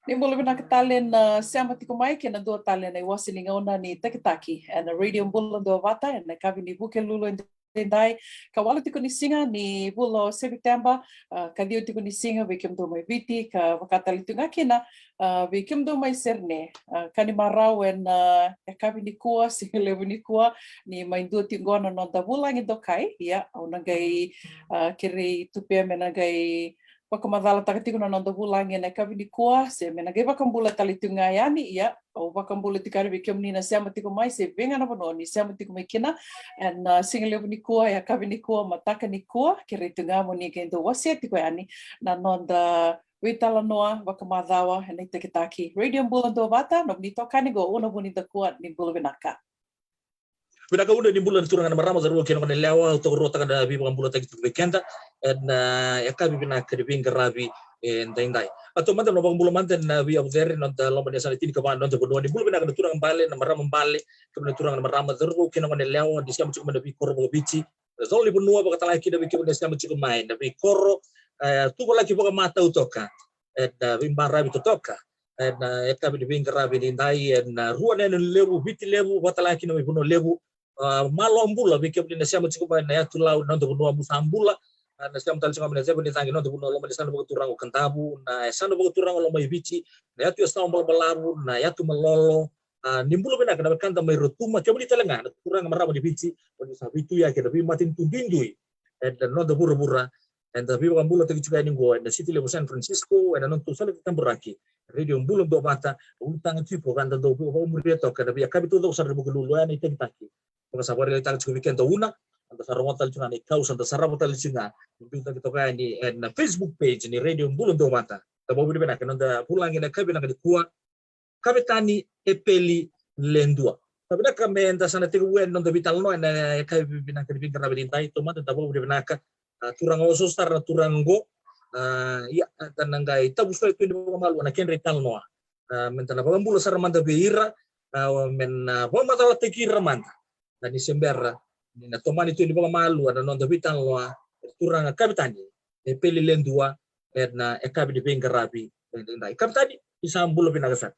Ni boleh benar ketalen na siapa tiku mai kena dua talen na wasi ni ngauna ni taki and the radio bulan dua vata and na kavi ni buke lulu dai kawala tiku ni singa ni bulo September kadio tiku ni singa bikim do mai viti ka wakatali tu ngakina bikim do mai serne kani marau and kavi ni kua singa ni kua ni mai dua tingona no da bulang do kai ya au nagai kiri tupe menagai Wakamadala takatikuna nanda bulangi na kavini kua se mena ge wakambula talitunga yani ia o wakambula tikari bikim nina siama tiku mai se venga na bono ni siama tiku mai kina and singalevu ni kua ya kavini kua mataka ni kua kire tunga mo ni gendo wasia tiku yani na nanda witala noa wakamadawa and itakitaki radio bulan do bata no ni tokani go una buni da kua ni bulavinaka. Bila kau udah di bulan turun dengan marama zaru kena kena lewa atau rota kada bi bukan bulan tadi tu weekend dan ya kami bina kediping kerabi endai atau mantan lobang bulan mantan bi abu dari nonta lomba desa ini kapan nonta berdua di bulan bina kena turun balik nama marama balik kena turun dengan marama zaru kena kena lewa di siapa cukup mendapi koro bici soal di benua bakal lagi dapat kita siapa cukup main dapat koro tu kalau lagi bukan mata utoka bi marabi utoka ya kami diping kerabi endai ruan yang lewu biti lewu bakal lagi nama bunuh lewu malombula bikin di Indonesia macam mana ya tulau nanti benua musambula Indonesia mental cuma Indonesia benda tangi nanti benua lomba di sana begitu orang kantabu nah sana begitu orang lomba bici nah ya tu setahun balabu nah ya tu melolo nimbulu benda kena berkanta merutuma coba di telengah kurang meraba di bici pada saat itu ya kita lebih matin tundindui dan nanti bura-bura dan tapi bukan bulan tapi juga ini gua dan City level San Francisco dan nanti sana kita beraki radio bulan dua mata utang itu bukan tentu umur dia tahu karena ya kami tu tahu sadar bukan dulu ya ini tadi Mga sabar yang tang cukup weekend una, anta sarong tal cunga ni kaus anta sarong tal cunga. Kita kita kaya ni na Facebook page ni radio bulan do mata. Tabo budi benak nanda pulang ina kabi nang di kuat. Kabi tani epeli lendua. Tapi nak kami enta sana tiga wen nanda vital no na kabi benak di pinggir rabi dintai to mata tabo budi benak turang osos tar turang go. Ya tananggai tabu so itu di malu na ken rital no. Mentana pagambula saramanda beira men pamata tekira manta. Na Desember na tomani tu di bawah malu ada non dabitan lo turang kapitani e peli lendua na e kabi di bengarabi na kapitani isam bulo binagasak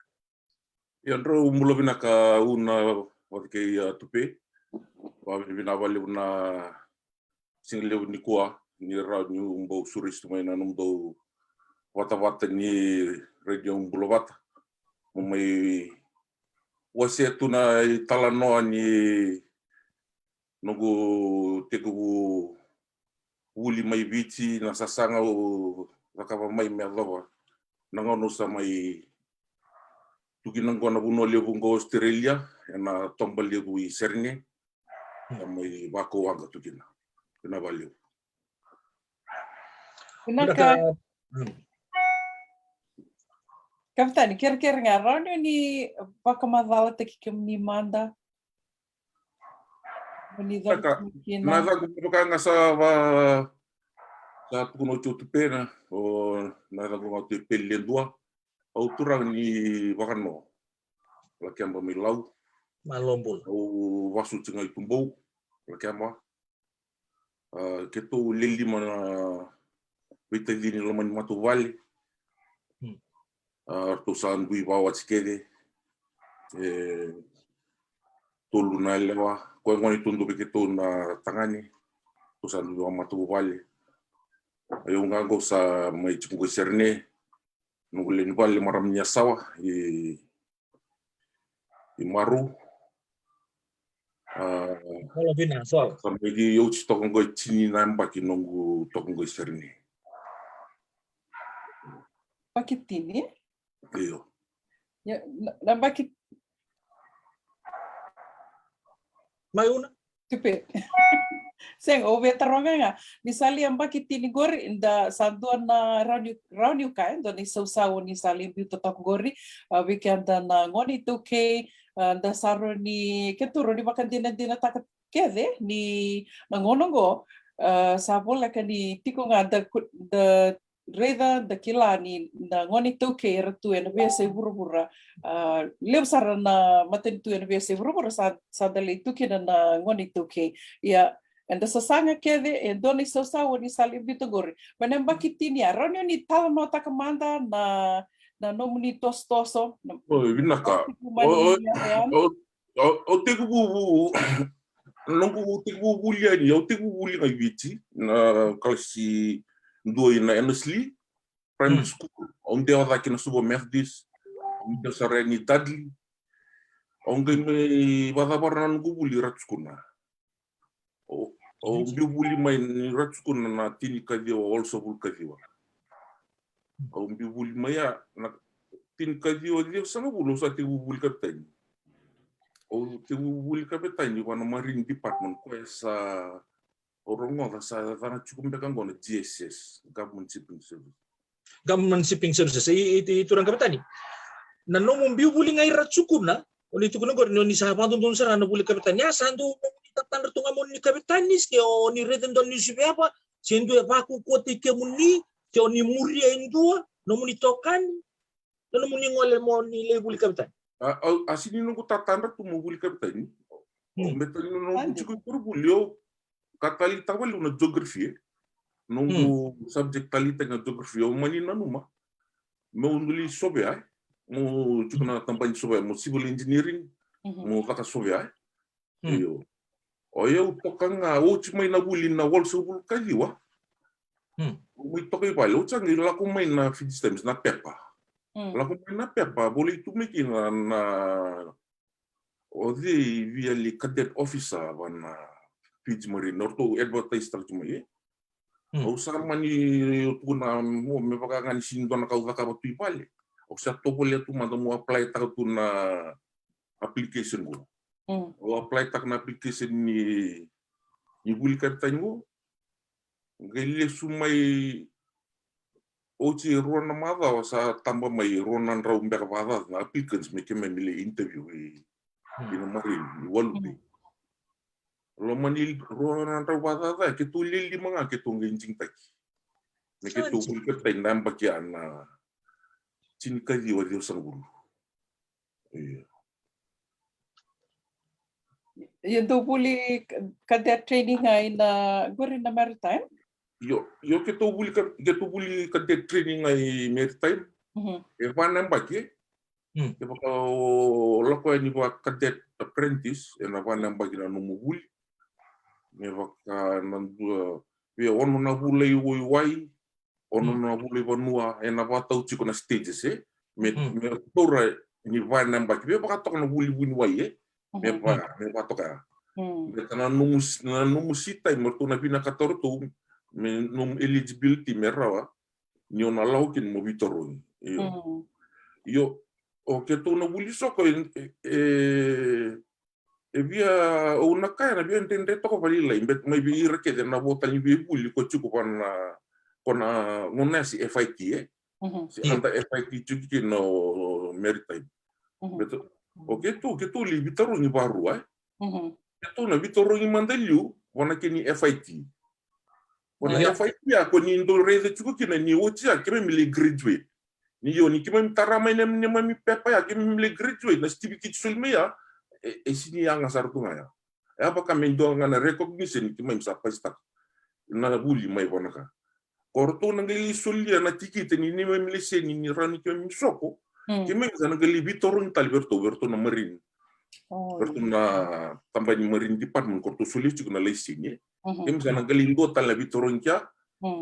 yandro bulo binaka una wakke tupe wa binabali una single ni kwa ni ra ni mbo suris mai na ndo wata ni radio bulo wata mai wasetu na talano ni nogo tegu wuli mai bici na sasanga o rakava mai melava nangono sa mai tuginang ko na buno lebu ngo Australia na tombal lebu I Serne mai bako wanga tugina na valeu Benarkah Kapitani kira-kira ngaron ni pakamadala takikim ni manda Nada kutoka ngasa sa kuno tutupe na o nada kuno tutupe lendua au turang ni wakano lakiamba milau malombul au wasu tsinga itumbou lakiamba keto leli mana bita dini lomani matu vale tusan bui bawa tsikede tolu na lewa ko ngoni tundu begitu na tangani tusan dua matu vale ayo ngago sa mai chungu Serne nungule ni vale maramnya sawa I maru kalau bina soal sampai di yo tokonggo chini namba ki nungu tokonggo Serne pakitini iyo ya namba ki mai una tupe Seng ove taronga nga misali ang bakit tinigori inda sanduan na rauniu ka ndo ni sausaw ni salim bito tok gori weekend na ngoni 2K da saro ni keturo ni makan din takat kede ni nangonongo sabol ka ni tiko nga the reda the kila ni na ngoni 2K ratu en vese burubura lem sar na maten tu en vese burubura sa dali 2K na ngoni 2K ya anda sasanga kede e doni sausaw ni salim bito gori manem bakitini aronyo ni tal no takamanda na na nomuni tostoso na Vinaka. mani O te kubu nongu te kubu liani, o te kubu li ngai viti na klasi doi na Ennisli primary school. Om te ora kina subo Methodist, om te sareni Dudley. Om ke me wada barana kubu li ratskuna. O bibuli mai ni ratskuna na tini kadiwa also bul kadiwa. O bibuli mai na tini kadiwa dia sama bulu sa te bubuli kapten. O te bubuli kapten ni wana marine department ko sa orongo sa dana cukup pegang gona GSS government shipping service. Government shipping services itu orang kapitani. Na nomong bibuli ngai ratsukuna, oni tu kuna gor ni sa pantun tun sara na buli kapitani ya sandu tatan tunga mon ni kapitani ske oni reden don ni siapa sendu ya paku kote ke muni ke oni muria indua nomuni tokan nomuni ngole mon ni le buli kapitani. Asini nunggu tatanda tu mau buli kapitani. Metali nunggu cukup berbulio katali tawal una geografi. Nunggu subjek tali tengah geografi o mani nanuma. Mau nuli sobea, mau cukup na tampan sobea, mau civil engineering, mau kata sobea. Iyo. O eu tokanga o chimai na buli na wal subul kaliwa. Ui tokai pale o changi laku mai na feed stems na pepa. Laku mai na pepa boleh itu miki na o de via li cadet officer wana feed marine orto advertise tar chumai. O sama ni tu na mo me pakangan sindo na kau ka batu pale. O sa to boleh tu manda mo apply tar tu na application go. O apply tak na application ni buli kapten go. Gele sumai oci rona mada o sa tamba mai rona rau mbeka vada na applicants me ke memile interview ina marin walupi. Lo mani rona rau vada ke tu lili manga ke tu nginjing tak. Me ke tu buli kapten namba ke ana cinika di wadio sangguru. Iya. Yung buli cadet training ay na gurin na maritime? Yo ke tu buli cadet training ay maritime. E vanam baki. E baka lako ni ba cadet apprentice e na vanam baki na numubuli. Me baka nandu we ono na bulai wai ono na bulai vanua e na batau chiko na stages me tora ni vanam baki we baka tok na buli wai me toka na numusita mertu na bina kator tu me num eligibility merawa ni ona laukin mo vitorun yo o ke tu na buli soko via una kaya na via entende toko valila imbet mai bi irke na bota ni bi buli ko chuko kona ngonasi FIT si anta FIT chuki no maritime beto o ke tu li vitorun ni baru Itu na vitoro ni mandaliu wana kini FIT. Wana FIT ako ni ndo reze chuko kina ni wochi ya kime mili graduate. Ni yo ni kime mtarama ina mimi pepa ya kime mili graduate na stibi kitsulme ya sini ya ngasar tu ngaya. Ya baka mendo ngana recognition kime msapa stak. Na buli mai wana ka. Korto nangali sulia na tikite ni mimi seni ni rani kime msoko. Kime nangali vitoro ni talberto na marine. Bertu na tambah ni marine department korto sulit juga na lesinye. Kem sana galindo tal na bitoron kya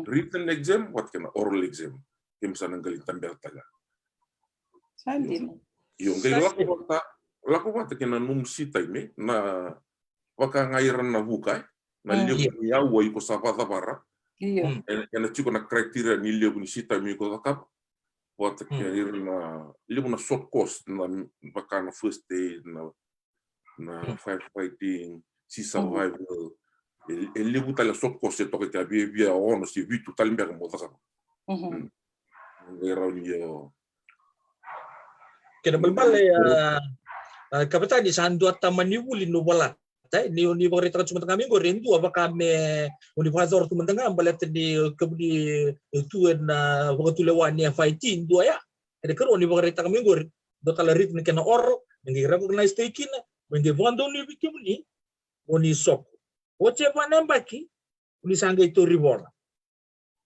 written exam what kana oral exam. Kem sana galin tambah taga. Sandi. Yung laku bata kena numsi time na waka ngairan na bukai na liyo ni yawa iko sabata bara. Iya. Ena chiko na kriteria ni liyo ni sita mi ko takap. Bata kena na liyo na short course na waka na first day na firefighting, sea survival. Ele buta la short course to que había via ono si vitu talimber mo taka. Era yo. Kena balbal kapitani sandu atamani wuli no bala. Ni universitas cuma tengah minggu rendu apakah me universitas tu mentengah balat di kebudi tu na waktu lewan ni fighting dua ya. Ada kan universitas minggu do kala rit ni kena or ngi recognize tekina ngi vondo ni bikim ni oni sok. Oche pa nambaki uni sanga itu ribola.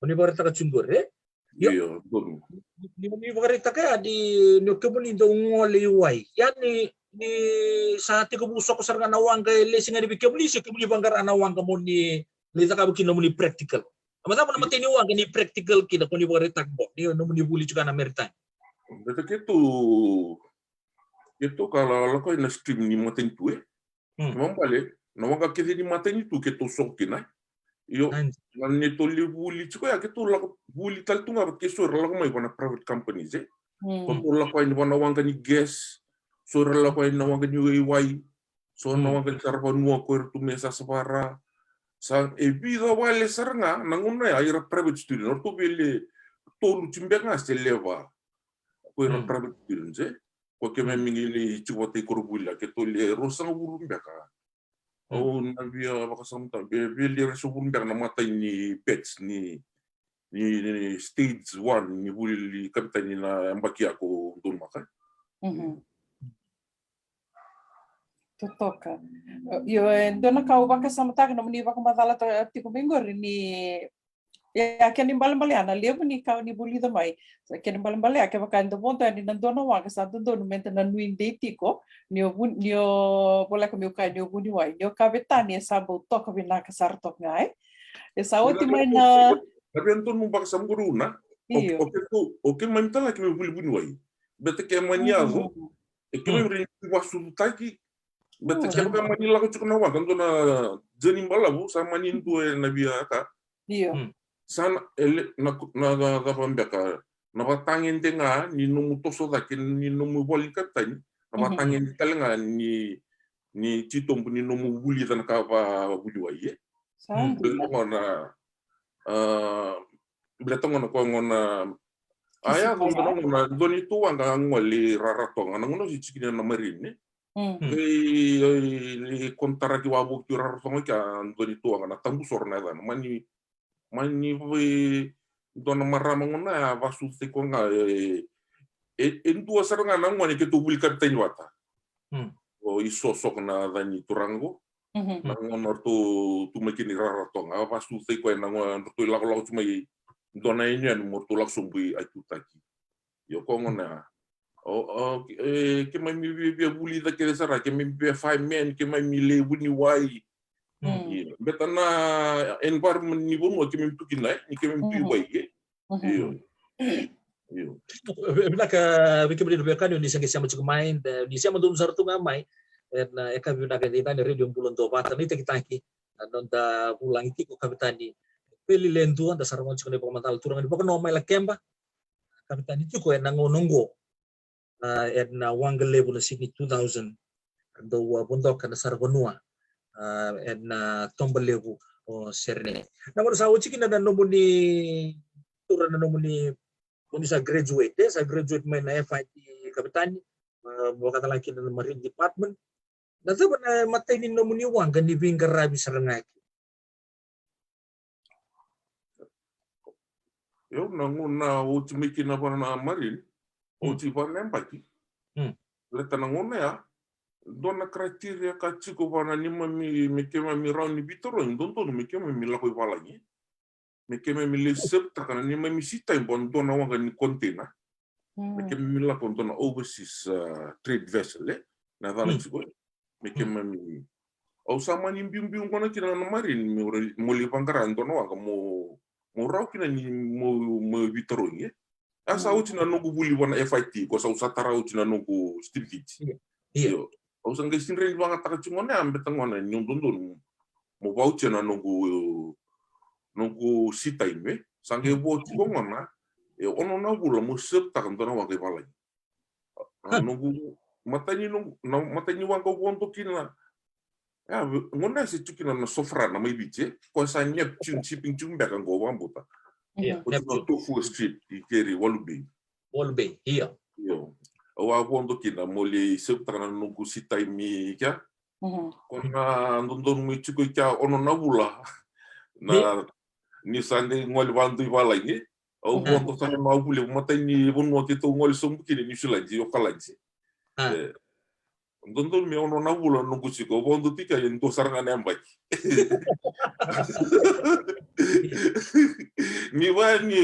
Universitas cunggur Yo. Iya, betul. Ni bagarita kaya di no kebuni do ngoli wai. Yani ni saat ko busok ko sarga nawang kay lesing ni bikebuli so kebuli banggar anawang kamo ni lita ka bukin no ni practical. Amata mo naman tiniwang ni practical kina ko ni bagarita bo. Ni no ni buli juga na merita. Betul itu kalau kau na stream ni maten tu memang balik. Nawang ka kiti ni maten itu ketu sok kina. Yo, ni to li buli chiko ya ketu la buli tal tunga bat kesu la ko mai bana private companies Ko la ko ni bana wanga ni gas. So la ko ni wanga ni wai. So na wanga ni sarpa nuwa ko tu mesa sapara. Sang vida wale saranga nanguna ya ira private student or to bele tolu chimbenga seleva. Ko ira private student ko ke mingi ni chibote korbula ke to le rosang burumbeka. Oh, nabia baka samta bele resubumbeka na mata ni pets ni stage 1 ni buli kapitani na ambaki ako doon maka. Totoka. Yo dona kau baka samta na muni baka madala tiko mingor ni ya kani mbaliana lebo ni kau ni buli da mai. Kani mbali ake baka ndo bonta ni nandona waka sa dono menta na nuinde tiko nio bola kami ukai nio buni wai nio kabetani sabo toka bina ka sartok ngai. Esa oti mai na tapi anton mo baka samguruna. Oke mentala kami buli wai. Bete ke maniazo. Kami rin wasu taki. Bete ke baka manila ko chukuna wa kanto na jeni mbalabu sa manin tuwe na biya ka. Iyo. Sana na kapambeka na batangin tenga ni numu toso daki ni numu bolin kaptani na batangin talenga ni chitom ni numu buli tan ka pa buli wai. Beletong ko ngona aya ngona doni tu anga ngoli raratong ana ngono si cikina na marine li kontara ki wabu ki raratong ka doni tu anga na tambu sorna dan mani we dona marama ngona vasu te ko nga en tu saranga na ngoni ke tu bul kapten wata o iso sok na dani turango na ngona tu makini raratong vasu te ko na ngona tu lago cuma dona ini anu mortulak sumbi atutaki yo kongona ke mai mi bia buli da ke sara ke mi bia 5 men ke mai mi le buni wai betana environment ni bono ke mi tukina ni ke mi pi wai yo bila ka biki beli dua kan ni sangi sama cukup main di sama dun sartu ngamai na eka bila ka dina radio bulan to bata ni kita ki nonda pulang itu ko kapitani peli lendu anda sarmo chukune pamatal turang di pokok nomai la kemba kapitani itu ko nangonongo na wangale bula sini 2000 ando wa bundok kana sargonua na tombalebu o serne na mo sa uchi kina nomo ni turang na nomo ni sa graduate main na FIT kapitani mo katalang kina na marine department na to na matay ni nomo ni wang kan di bingkar rabi sarangaki yo nanguna uchi mikina na marin uchi bana empati leta nanguna ya dona kriteria ka chiko bana ni mami mekema mi round ni bitoro ndonto no mekema mi la ko balani mekema mi le septa kana ni mami sita bon dona wanga ni container mekema mi la kon dona overseas trade vessel na dana chiko mekema mi au sama ni bium kona kina na marin mo li bangara dona wanga mo raw kina ni mo bitoro nge asa utina nungu buli wana FIT ko sa usatara utina nungu street iyo au sanga sinre ni banga taka chingone ambe tangona nyondondon mo voucher na nungu sita ime sange bo chingona ono na bula mo sep takandona wa ke balai nungu matani wanga wonto kina ya ngona se tukina na sofra na mai biche ko sa nyep shipping chumbe kan go wambuta tofu street ikeri Walubi iya yo wa bondo kina moli sep takana nungu sita imi kya kona ndondon mi chiko kya ono na bula na ni sande ngol bandu wala ngi au bondo sa na bule matani bonno kito ngol sombu kini ni sulaji o kalaji ndondon mi ono na bula nungu chiko bondo tika yen to saranga nembaki mi wani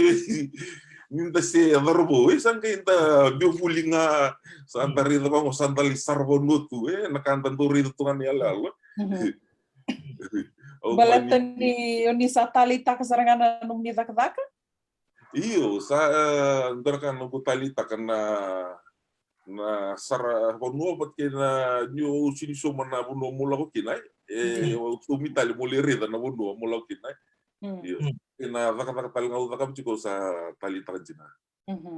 minta se darbo sangka inta biofulinga santari da bango santali sarbonutu nakantan turi tuan ya lalu Baleta ni satalita kasarangana nung ni daka. iyo sa ndarakan no butalita kana na sara bonua bat kena nyo sini so mana bonua mula ko kinai tumitali mulirida na bonua mula ko kinai iyo kena daka tal ngau daka chiko sa talita jina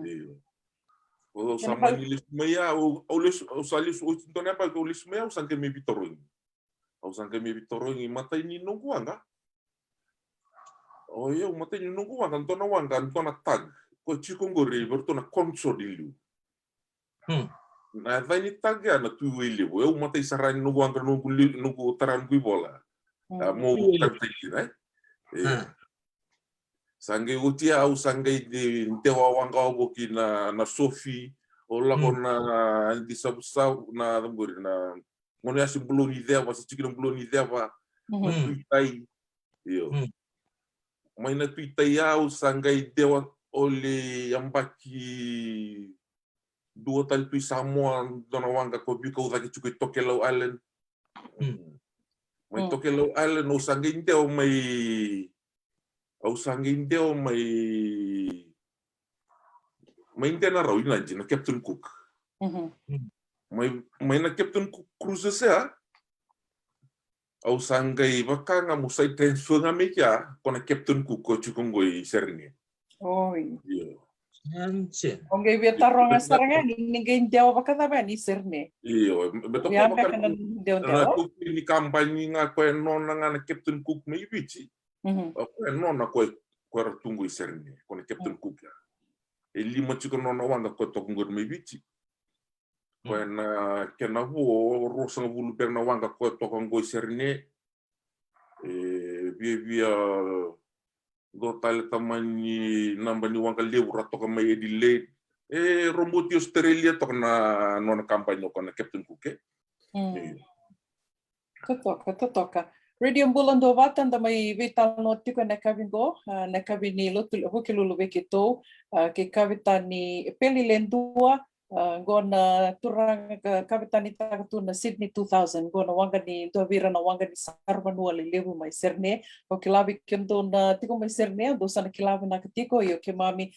iyo o sama nilis meya o ulis usalis o tintone apa ko ulis meya usangke me bitorong usangke me bitorong mata ini nunggu anga oh iya mata ini nunggu anga tona wanga tona tag ko chikongori bertona konso dilu na tani tag ya na tu ile o mata isarani nunggu anga nunggu taran kui bola mo tartili right sange utia au sange di tewa wanga boki na Sofi ola kona di sabu na ngori na ngone asi belum idea was chikin belum idea pa na tuitai yo maina tuitai au sange dewa ole yambaki dua tal tui Samoa dona wanga ko bika udaki chukui Tokelau Island mai Tokelau Island o sange dewa mai au sangin deo mai intena raw ina jina Captain Cook mai na Captain Cook cruises ya au sangai baka nga musai transfer nga mekia kona Captain Cook ko chukongoi serni iya onge biatarong asaranga ninguém deu baka tabe ni serne iyo beto ko baka na tuki ni kampanye nga ko non nga Captain Cook mai bichi nona ko tunggu iserni kone Captain Cook ya lima chiko nona wanga ko to ngor me bichi ko na kena ho rosa bulu perna wanga ko to ngor iserni via do tal tamani nambani wanga lebura to mai edile romboti Australia to na nona kampanye ko na Captain Cook toka Radio Bulan do Vatan da mai vital no tiko na kabingo na kabini lotu hokilulu bekito ke kavitani peli lendua gona turang kavitani takatu na Sydney 2000 gona wanga ni do vira na wanga ni sarvanua le levu mai serne o kilabi kendo na tiko mai serne do sana kilabi na ketiko yo ke mami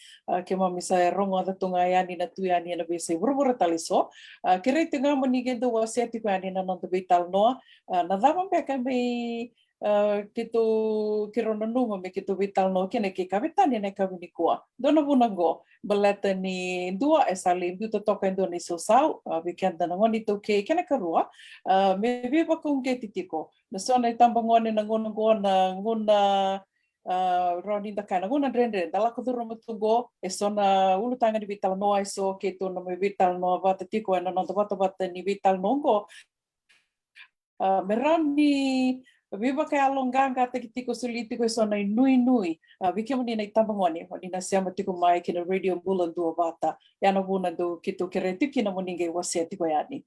sa rongo da tunga yani na tuyani na bese burbura taliso kere tinga moni gendo wa seti yani na no vital no na dava pe ka mai kito kirona numa me kito vital no kene ke kavitani na kabini kwa dona bunango baleta ni dua esali buta toka ndoni so sau weekend na ngoni to ke kene karua me viva kung ke titiko na sona tamba ngone na ngona Roni da kana ngona rendre dala ko duro mutungo esona ulu tanga di vital no so ke to no me vital no vata tiko na no vata ni vital nongo merani viva ka alonganga tiko solitiko sona nui vikemuni na tambangoni oni na siama tiko mai kina Radio Bulan do Vata yana buna do kito keretiki na moninge wase tiko yani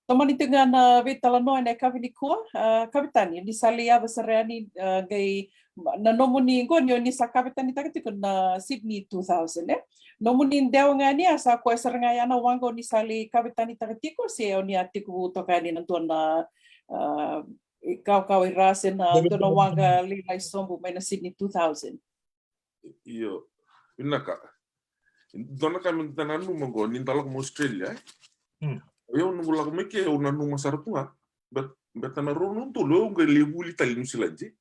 tomani tinga na vitala no na kavini ko kapitani ni salia basarani gai na nomuni gonyo ni sa kapitani takatiko na Sydney 2000 nomuni ndeo ngani asa ko saranga yana wango ni sali kapitani takatiko se oni atiko tokani na tona kau irase na dona wanga lilai sombu mai na Sydney 2000 iyo inaka dona kami tananu mongo nintala mo Australia yo nungu lagu meke una numa sartunga betana ronun to lo nge lebuli tali nusilanje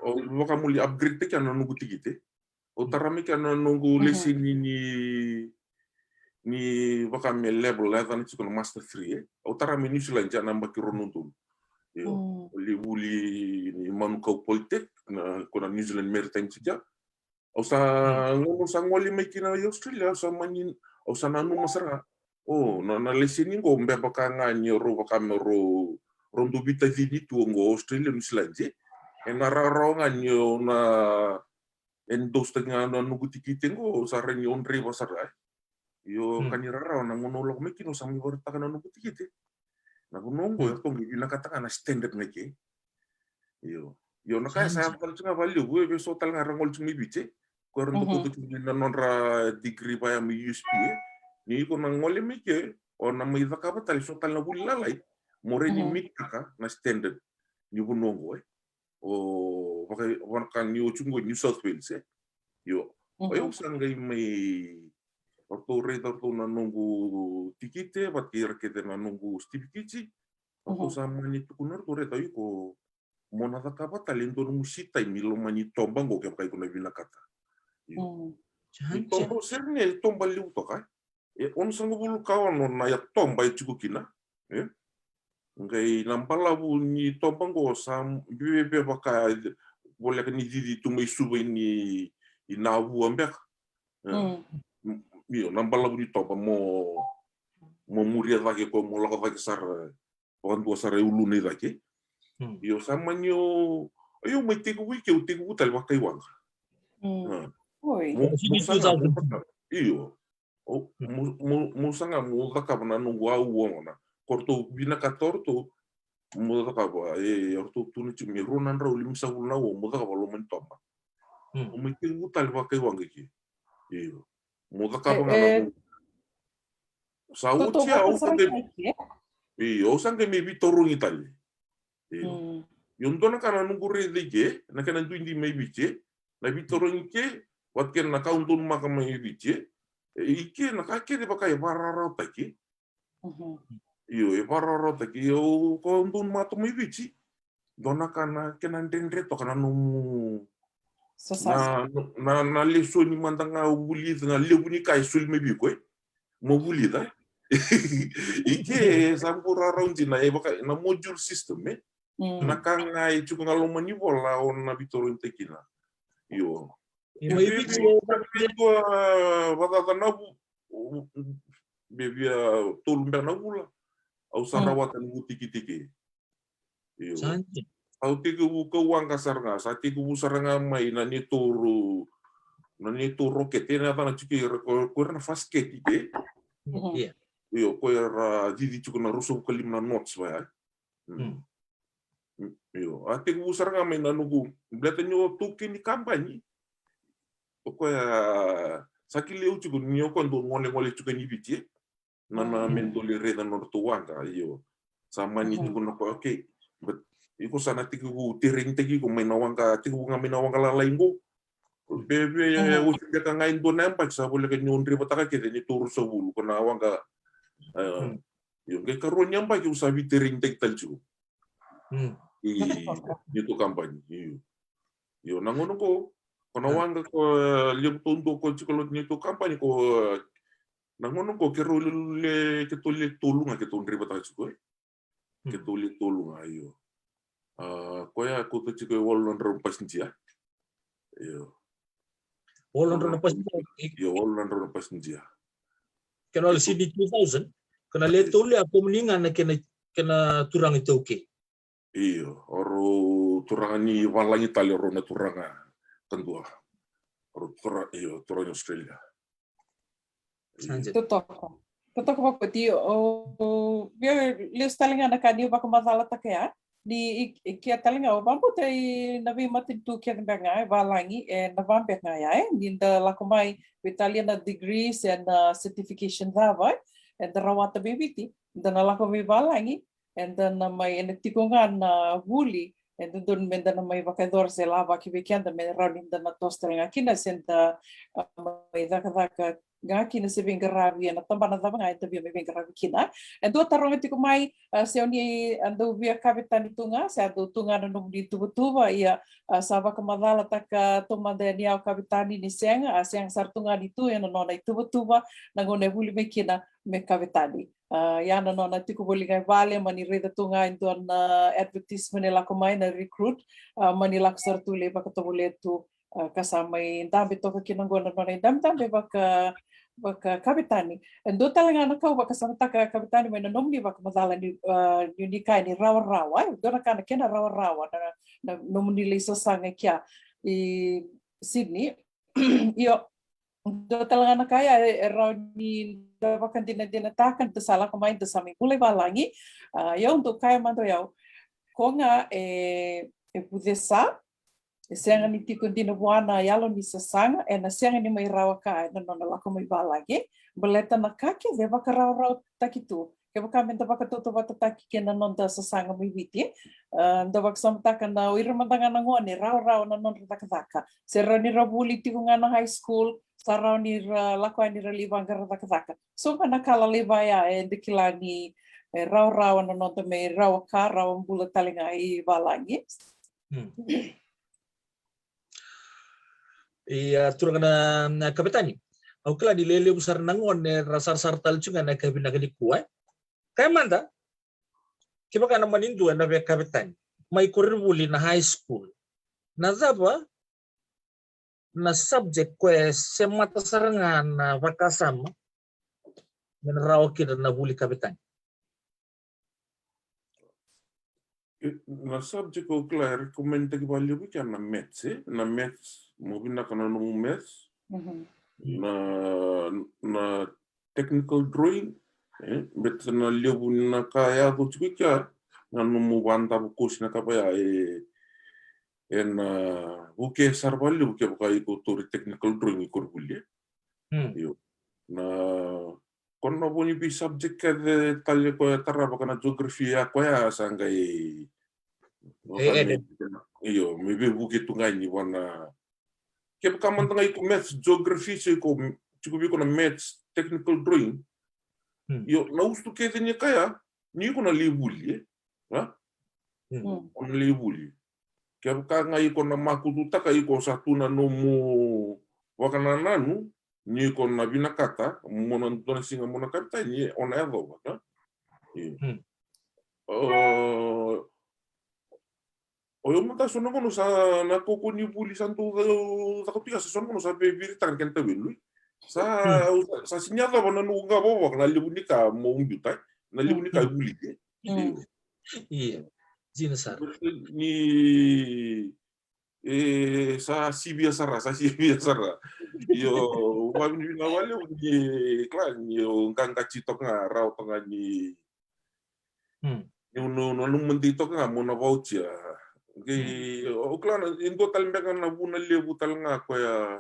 o waka muli upgrade te kana nungu tigite o tarame kana nungu lesini ni waka me level la tan chikono master 3 o tarame nusilanje namba ki ronun to yo lebuli ni manuka politek na kona New Zealand Maritime Sija o sa ngono sa ngoli meki na Australia sa manin o sa nanu masara na lesini ngo mbe bakanga ni ro bakame ro rondo bita vini tu ngo Australia nusilanje na raronga ni na endos tengah na nugutikite ngo sa reni on riva sara yo kanira na ngono lo meki no sami berta kana nugutikite na gunongo ya tongi nakataka na standard meki yo nakaya saya kalau cuma value gue besok tal ngarang ngol cumi bice Ko ron ko tu na nonra degree pa mi USP ni ko nang ngole mi ke o na mai ka ba tali so tal na bulala lai more ni mitaka na standard ni bunongo o kan ni o chungo New South Wales yo o sangai mai orto redor to na nungu tikite bat kira kete na nungu stipikici o sama ni tukunar to reta ko mona ka ba talento no musita milo mani tomba ngo ke kai kuna vina kata ni tombo serne tomba liu to kai on sangu bulu kawan na ya tomba chukukina ngai nampala bu ni tombango sam bebe baka boleh ni didi tu mai suba ni inawu ambek mio nampala bu ni tomba mo muria lagi ko mo lagi sar on bo sar ulu ni lagi yo sama nyo ayo mai tiku wiki u tiku utal wakai wang oi iyo mo sanga mo kakabana nungu au wona korto bina katorto mo ka ba orto tuni chimi ronan ra ulim sa ulna wo mo ka ba lo men toma o me ti utal ba kai wangi ki iyo mo ka ba ngana sa uchi au de iyo sange me bitoru itali iyo yondona kana nungure de ke na kana tuindi me biche na bitoru ke wat ken na kauntun maka me biche ike na ka ke de ba kai barara taki iyo e paroro taki yo ko ndun mato mi bici dona kana kenan dendre to kana no na leso ni mandanga wuli na lebuni kai sul me bi ko mo wuli da ike sambura raundi na e baka na module system na kanga e chuko ngalo mani bola on na bitoro intekina iyo mai bici to bada na bebia tolumba na bula au sarawatan tiki-tiki. Iyo. Au tiku buka uang kasar nga, sa tiku busaranga mai na ni turu roket na tana chiki ko na fasket ike. Iya. Iyo ko era didi chuko na ruso ko limna knots ba. Iyo, tiku busaranga mai na nugu bleta nyo tuki ni kampanye. Ko ya sakile uchuko nyo ko ndo ngole chuko ni bitie. Nana mentoli reda no tuanga iyo sama ni tu no okay but iko sana tiku tiring tegi ko menawanga tiku ngaminawanga la laingo bebe o tiga kanga indo nempa sa boleh ke nyondri bataka ke ni turu sobulu kona wanga iyo ke karo nyamba ki usabi tiring tek talju itu kampanye iyo nangono ko kona wanga ko liu tondo ko chikolo ni tu kampanye ko nangono ko ke role ke tole tolunga ke ton riba ta chiko ke tole tolunga iyo ko ya ko to chiko wolon ro passenger iyo wolon ro passenger kena le sidi 2000 kena le tole aku meningan kena turang itu oke iyo oro turangani walangi tali ro na turanga kendua oro turang Australia Totoo ba pati o liu talinga na kani ba kumadala takaya ni ikia talinga o bambu tai nabi matin tu kia nga valangi na vampe nga ya ni da lakumai Italian degrees and certification da ba and the rawata bibiti da na lakumai valangi and then may tikungan na wuli and doon menda na may bakador sa lava kibikian da may raunin da na tostalinga kina senta may daka nga kina si Bingarabi na tambana da nga ito biya may Bingarabi kina and do tarong iti kumay sa ni ando biya kapitan ito nga sa do tunga na nung dito tuba iya sa baka madala taka tumanda niya kapitani ni Siang Siang sartunga dito yan no na tuba nangone huli may kina may kapitani yan no na tiko boli ngay vale manireda tunga ito na advertisement nila kumay na recruit manila sartule baka tubuleto kasama dami to kinanggonan no na dami baka kapitani ando talaga nakaw baka samta ka kapitani may nanomni baka madala ni unikay ni rawa do na kana kena rawa na nomni lisa sanga kya i Sydney iyo do talaga nakaya ni baka dinatakan to sala kumain to sami kulay balangi yo untuk kaya mando yo ko nga pudesa Sianga ni tikun dina buana yalo ni sasanga na sianga ni mai rawa ka na nona lako mai balage beleta na kake ve baka raw takitu ke baka menta baka toto bata taki ke na nonda sasanga mai viti nda baka samtaka na uira mandanga na ngone raw na nonda taka serra ni rabuli tikunga na high school sarau ni lako ni libanga taka so kana kala lebaya dikila ni raw na nonda mai raw ka raw bula talinga I balage. Iya turun na kapitani. Au kala di lele besar nangon ne rasar sartal juga na kabina kali kuai. Kaya manda. Kiba kana manindu na be kapitani. Mai kuribuli na high school. Na zaba na subject kwe semata sarangan na vakasama. Menraw kida na buli kapitani. Na subject ko kala recommend tagi bali bukan na maths mungkin nak kena nemu maths na technical drawing bet na liu na kaya tu juga na nemu banta buku sina kapaya na buke sarbali buke bukai ko tori technical drawing ikor buli yo na kono boni bi subject ka tali ko tara bakana geography ya ko ya sangai iyo maybe buke tungai ni wana kaya kaman tengah ikut maths geography sih cukup ikut na maths technical drawing yo na ustu kaya ni kaya ni ikut na libuli on libuli kaya ngai ikut na makutu taka ikut satu na nomu wakana nanu ni ikut na binakata mona dona singa mona kapita ni on evo Oyo mata sono kono sa na koko ni buli santo da kapika sa sono kono sa be tan kenta belu sa sinyata bana no nga bo na libunika mo umbutai na libunika buli Iya jinasar ni sa sibia sara yo wami na wale ni klan yo nganga citok nga raw tanga ni no menditok nga mo na voucher oklan indo talmbekan na buna lebu talnga koya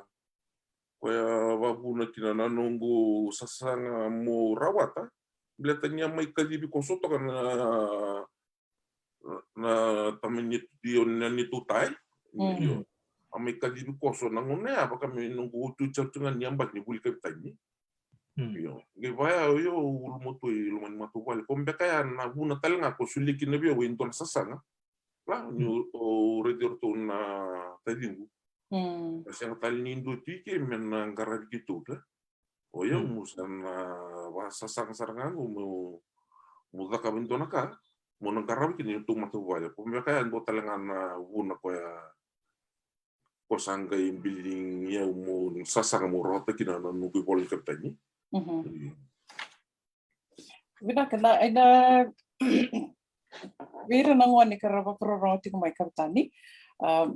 babuna tina na nungu sasanga mo rawata bilatanya mai kadibi konsoto kan na tamen dion na nitutai yo amai kadibi koso nangone apa kami nunggu tu certungan nyambat ni buli kapitani yo givaya yo ulmoto ilman matu wal kombekaya na buna talnga ko suliki nabi o inton sasanga lah o redir tu na tadingu kasi ang talinindo tiki men nanggarad gitu ka o ya musan bahasa sang-sarangan mo muda ka bento na ka mo nanggarad kini tu matuwala kumaka ando talangan na una ko ya ko sanggay building ya mo sasang mo rota kina na nugi bol kaptani Bina kena ina Vira nangwani karaba proroti ko mai kaptani.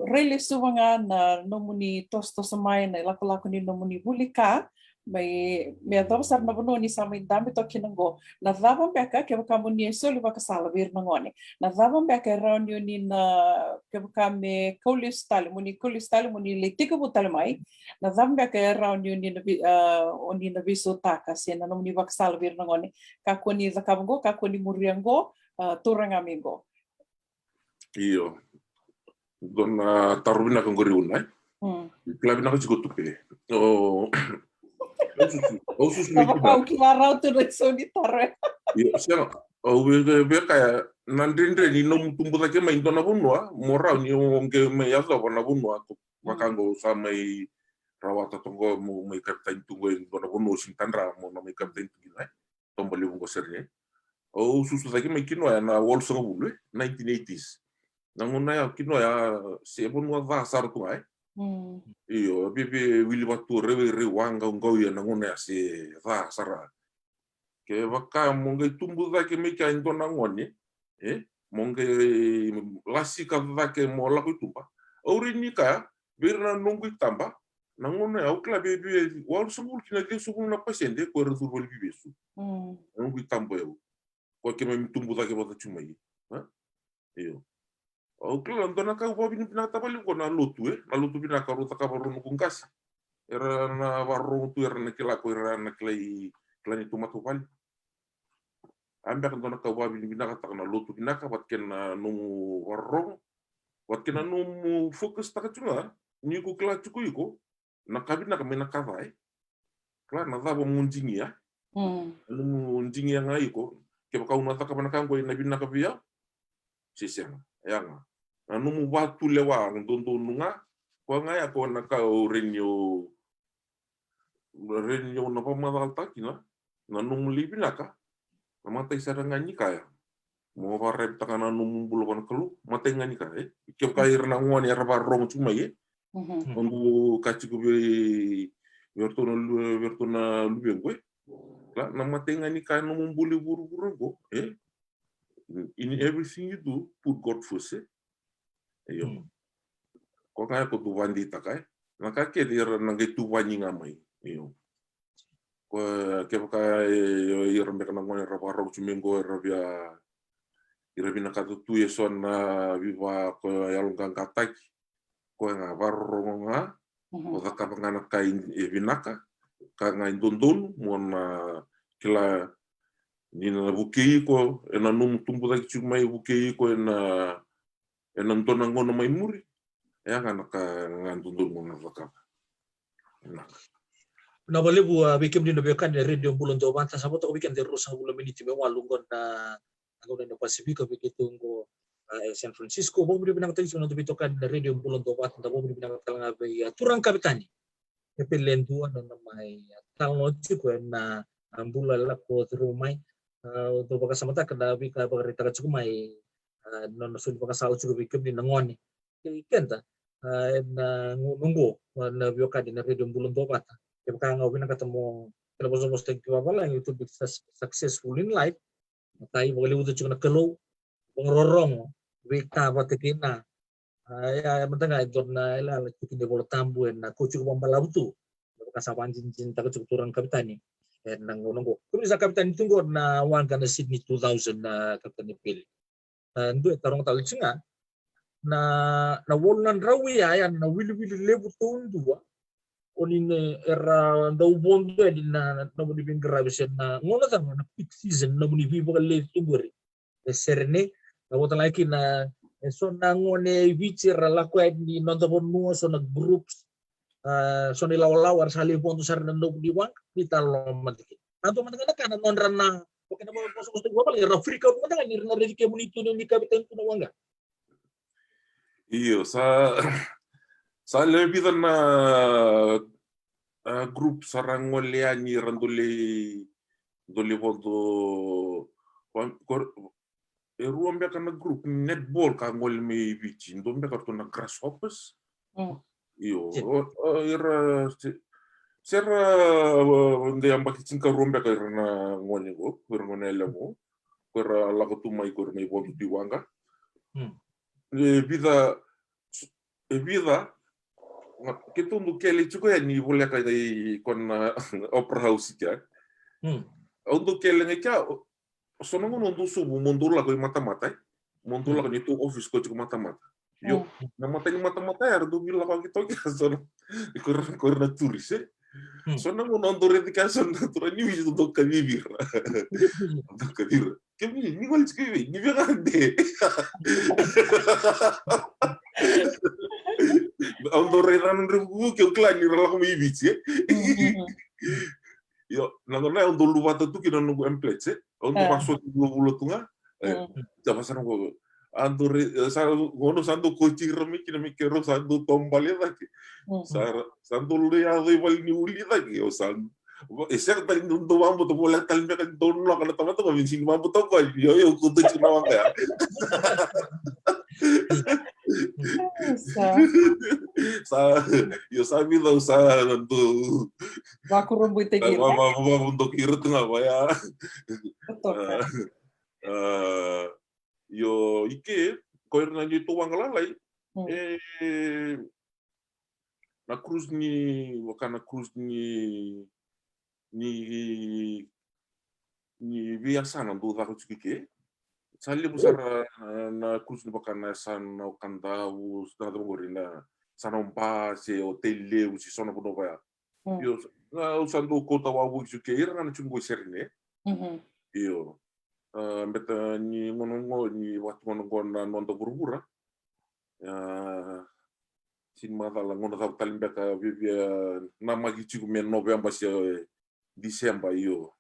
Really suwanga na nomuni tosto samay na lako ni nomuni bulika may adobsar na buno ni sa may dami to kinanggo na dabang beka ke baka ni soli baka sala vir nangwani na dabang beka round yun ni na ke baka me kolistali muni litiko butali mai na dabang beka round yun ni oni na biso takas yan na nomuni baka sala vir nangwani kakuni zakabgo kakuni muriango turang amigo. Iyo. Don tarubina kang goriunay. Klabi na kasi gutupi. Osus may kita. Ako kilaraw to na solitare. Iyo, siya be kaya nandrin ni nom tumbuta ke may dona bunwa, moraw ni yung may yazo na bunwa makango sa may rawata tunggo mo may kaptain tunggo yung dona bunwa sintandra mo na may kaptain tunggo tombali bungo serne. Susu lagi may kinoya na wall sa bulu 1980s. Nanguna ya kinoya sebon wa vasar tu ai. Iyo bibi wili watu rewe wanga ngoya nanguna ya si vasara. Ke baka mongai tumbu dake may kain to nangoni mongai lasi ka dake mo la ko tumba. Ori ni ka birna nungu tamba nanguna ya ukla bibi wall sa bulu kina ke subul na pasende ko resul wal bibi su. Nungu tamba yo. Ko ke may tumbu dake bata chumai. Iyo. Kila ntona ka upa bini pinaka tabali ko na lutu pinaka ruta ka baru nukung kasi. Era na warung tu era na kila ko era na kilai kilani tumatu pali. Ambe kan ntona ka upa bini pinaka tak na lutu pinaka wat kena numu warung wat kena numu fokus taka cunga ni ko kila cuku iko na kabina ka mena kavai. Kila na daba munjingi ya. Numu munjingi yang aiko ke baka una taka bana kan ko na bina ka biya. Siseng yang na numu watu lewa ndondo nunga ko nga ya ko na ka renyo na pamadal takina na numu libinaka na matai sarangani kaya mo varep takana numu buluban kelu matai ngani kaya ke kair na ngoni arba rong cuma ye ondu kaciku be vertona lubengwe la na matai ngani kaya numu bulu buru-buru ko in everything you do put God first Iyo. Ko kaya ko tuwan di takay. Nakake dir nangay tuwan nga may. Iyo. Ko kaya kaya irambe ka nang mga raparong sumingo irabia nakatutuye son na viva ko yalong kang katay. Ko nga varong nga. Ko kakapanganak kay vinaka. Ka nga indundun mo na kila ni na bukei ko ena num tumbu lagi cumai bukei ko ena ntona ngono mai muri. Ya kan ngandundul mo na vaka. Na balebu bikim din bekan de radio bulon do banta sabo to bikin de rusa bulon miniti me walungon na ngone no Pasifiko begitu ngo San Francisco bo bri binang tayo no bitokan de radio bulon do banta bo bri binang talanga be turang kapitani e pelendu ano na mai talno chiko na ambula la po rumai do baka samata kada bi ka baka rita chiko mai no no sul baka sao chiko bikim din ngoni kenta na nunggu na bioka di radio bulon do banta kaya nga wina katamo kalaboso mo stay kiwa wala yung to be successful in life tayo wala udo chung nakalo pangrorong wika batikina ay matanga ito na ilala chikin de bortambu na kuchu ko pambalabutu kasawan jinjin taga turang kapitani nang nunggu kung sa kapitani tunggu na wan kana Sydney 2000 na kapitani pili ndo tarong talo chinga na wolunan rawi ayan na wili lebu tundua onine era da ubondo di na muni bingra bisen na ngono tang na peak season na muni vivo le tuburi e serene na wota laki na so na ngone vichira la ko di nonto bonno so na groups so ni law-lawar sali ponto sar na no di wang ditalo matiki nanto matanga kana nonra na ko kana mo poso ko global era Afrika mo tanga ni na redike munito ni kapitan ko na wanga Iyo sa lebih na grup sarang ngolea ni randole vodo ruambe kana grup netball ka ngol me vici ndombe ka na grasshoppers iyo era sera nde amba kicinka ruambe ka na ngoni go ngone mo kora la ko tumai ko me vodo diwanga vida kita untuk kali juga ya ni boleh kayak kon opera house ya. Untuk kali ngeca, sono untuk subuh mundur lah kau mata-mata, mundur lah itu office kau cuma mata-mata. Yo, nama tadi mata-mata ya, tu bilang kalau kita kira sono korna turis ya. Sono nonton retika sono tuh ini bisa untuk kabibir, untuk kabibir. Kami ini kalau sekali ini biar deh. Untuk renan ribu kau kelan ni ralah kami bici. Yo, nangkana untuk lupa tu kita nunggu template untuk masuk 20 tunga. Japa sana kau. Antur ngono sandu coaching remi kina mikero sandu tombale lagi. Sandu ya rival ni uli lagi o sandu. Isang taling nundu mambo to bola taling kan dono kana tama to minsin mambo to ko yo kudu cina wanga. Yo sabi daw sa nandu. Vakurumbu tegir. Untuk kirut nga ba ya. Yo ike koir na dito wanglalay na cruise ni wakana cruise ni biasa na do dako chike Sali besar na cruz ni bakana san na kanda u na to gorina sana umpa se hotel u si sona buno ba yo na usando kota wa u su ke ira na chungo serne yo beta ni monongo ni waktu monongo na nonto burbura sin mata la ngono ta talimba ka vivia na magichi ku men november se Desember yo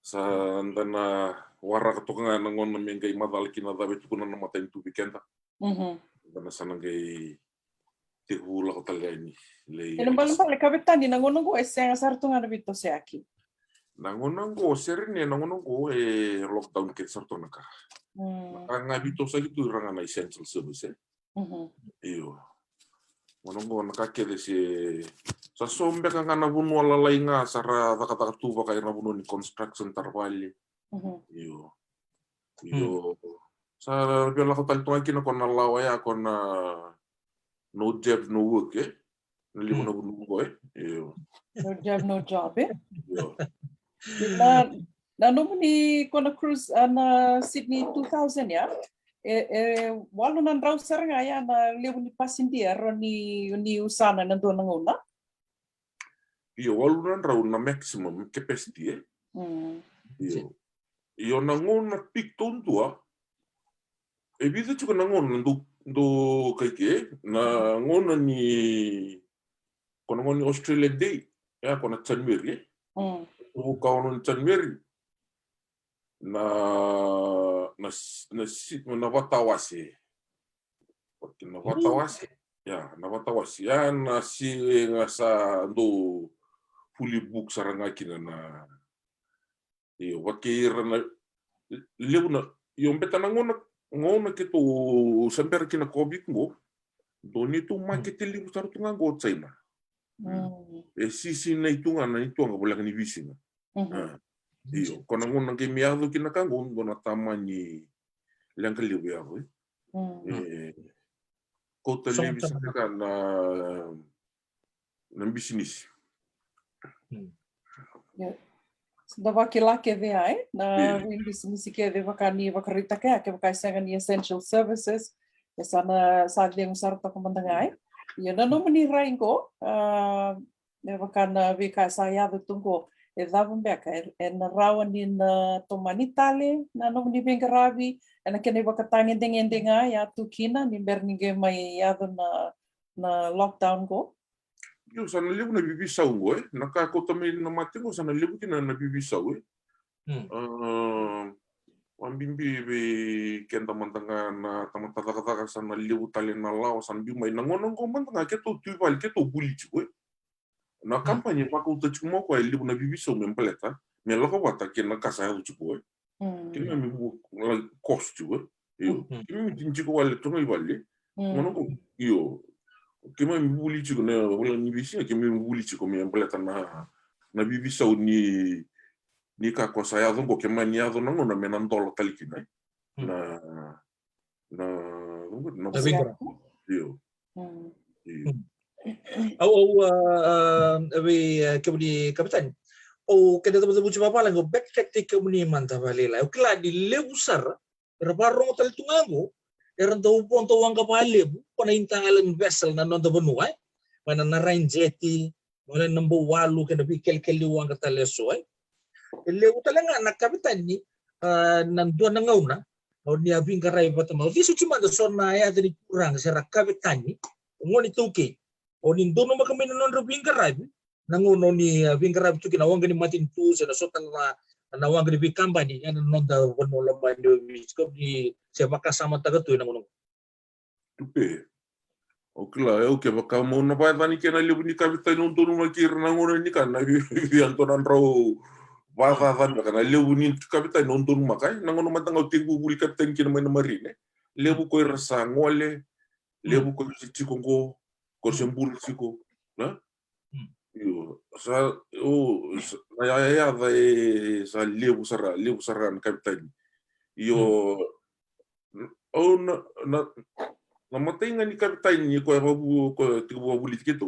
sa ndana warra ka toka na ngon na mengai madal kina da betu kuna na mata itu weekend ndana sana ngai te hula ko talani le Ina balang pala kabitani nangono ko esenga sartu nga nabito se aki. nangonango serine nangonango lockdown ke sarto naka nga bito sa gitu ranga na essential service iyo monongo nakakede si sa sombe ka nga nabunu alalay nga sara takatuba kay nabunu ni construction tarwali iyo sa pela ko taltungan kina ko na lawaya ko na no job no work nalimo na bunu ko iyo No job iyo na nomuni kona cruise na Sydney 2000 ya. Walo nan raw saranga ya na lewu ni passenger ni usana nandu nanguna. Iyo walo nan raw na maximum capacity iyo nangona peak tontua bisa juga nangona do kay na ngona ni kono ngoni Australia Day ya kona January kawan January na watawasi ya na si ngasa do fully book saranga kina na iyo wakira na leuna yung beta na ngona kito samper kina COVID ngo doni tu market libu sartu nga go China sisi na itu nga boleh ni visi nga iyo kona ngona ke miado kina kango ngona tamani lang kalibu ya ko kota lebi saka na business Da wakilake vea na business ke de wakani wakarita ke wakai ni essential services ya sana sadle sarta komandangai ya na nomuni raingo wakana vika saya betungo davum beka na rawani na tomanitale na nomuni bengarabi na kene wakatangin denga ya tukina ni bernige mai ya na lockdown go. Yo sana lebu na bibisau ngo nakakota may namati ngo sana lebu kina na bibisau wambimbi be kenda mantanga na tamataka sana lebu tali na lao sana bimai nangono ngo mantanga keto tuibal keto bulichi na kampanye fakulta chimo ko lebu na bibisau mempeleta meloko wata kena kasa ya chuko kina mi cost chuko yo kimi tinjiko wale tono ibale ngono yo kima mbuli chiko na wala ni bisi kima mbuli chiko me mbeleta na bibisa ni ka ko saya dongo kima ni ado nango na menan dola talikina na yo kebudi kapitan kada tabu cuma pala ngo backtrack kemuni manta balela o kla di leusar rabarong taltungango eran tau ponto wanga palebu kona intangalan vessel na nonto benua mana na rain jeti mana number 8 kena bikel keli wanga taleso le utalanga na kapitan ni nan dua na ngauna o ni abing karai patama disu cuma da sona ya dari kurang sera kapitan ni ngoni tuke o ni dono makamina non robing karai nangono ni abing karai tuke na wanga ni matin tu sena sotan na wanga ni company yan non da wono lamba ni skop ni siapa kasama taga tu nang tupe okla oke baka mo na pa tani kena lebu ni kapitan non tonu makir nangono ni kan na antonan raw baka baka na lebu ni kapitan non tonu makai nangono matanga tigu buli kapitan kina may na marine lebu ko rasa ngole lebu ko si kongo ko sembul siko na yo sa ya sa lebu saran kapitan yo namatay nga ni kapitan ni ko tigo bulit kito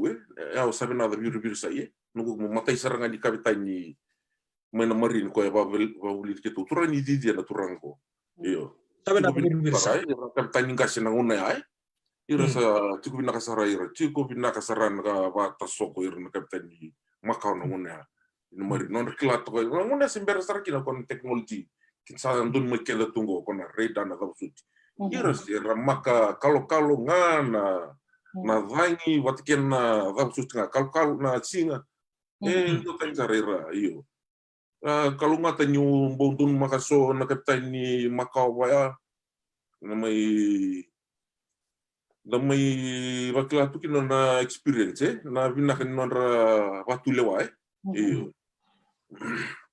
ya sabi na da biru saye nugo mamatay saranga ni kapitan ni may na marine ko bulit kito turang ni didia na turang ko Iyo. Sabi na Cukup ko birsa. ira kapten kasi nang una ay. Ira sa cukup nakasara ira. Cukup nakasaran ka bata soko ira na kapten ni Macau nang una. Numari non kilato ko. Nang una simbera sara kina kon teknologi. Kinsa andun makela tunggo kon reda na kapsut. Ira ira maka kalau ngana na vangi watken na kapsut nga kalau na singa. Ito tayo sarira iyo. Kalau nga tanyo bondun makaso na kapten ni Macau waya na may wakila tu kino na experience na binakin na watu lewa iyo.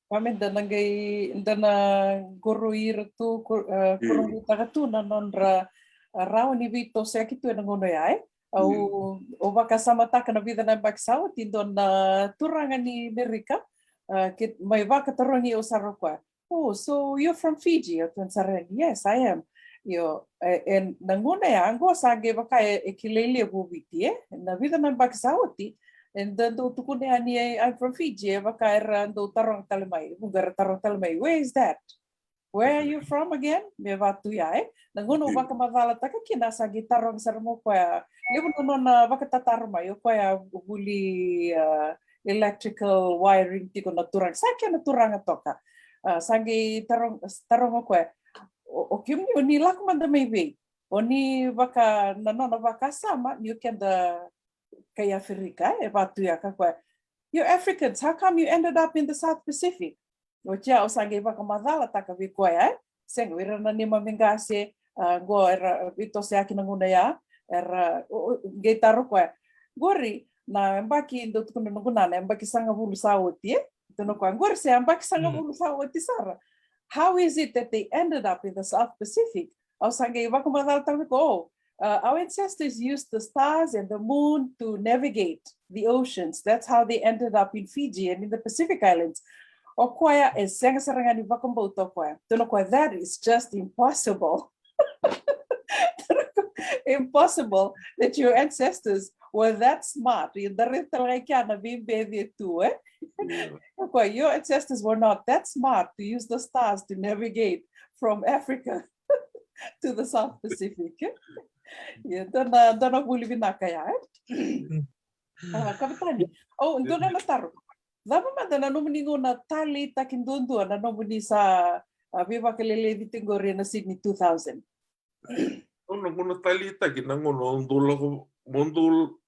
Kami dana guru tu kurang kita tu na nonra raw ni Vito sa kitu na ngono ya o baka samata kana vida na baksaw tindon na turangan ni Amerika may baka tarongi usaro kwa. Oh, so you're from Fiji? Yes, I am. Yo, and nanguna ya ango sage baka ekilele bubiti na vida na baksawti and then do tukune ani I'm from Fiji baka do tarong talmay bugar tarong talmay. Where is that? Where are you from again? Me vatu ya nanguna baka mavala taka kina sage tarong sarmo kwa lebo na baka tatarma yo kwa buli electrical wiring tiko na turang sakya na turang toka sage tarong kwa o kim ni lak man da maybe oni baka nanona baka sama you can the kaya Afrika batu ya kwa you Africans, how come you ended up in the South Pacific? O tia o sage baka madala taka vi kwa seng wira na ni mamingase go era ito se aki nanguna ya era gitaro kwa gori na mbaki ndo tukuna nanguna na mbaki sanga bulu sawoti ito no kwa gori se mbaki sanga bulu sawoti sara. How is it that they ended up in the South Pacific? Our ancestors used the stars and the moon to navigate the oceans. That's how they ended up in Fiji and in the Pacific Islands. That is just impossible. Impossible that your ancestors were that smart. Your ancestors were not that smart to use the stars to navigate from Africa to the South Pacific. Dona buli binaka ya. Kapitani. Oh, dona nataro. Dama madana nomuningo na tali takindundu na nomuni sa viva kelele vitingore na Sydney 2000. Ono kuna tali takinangono ndolo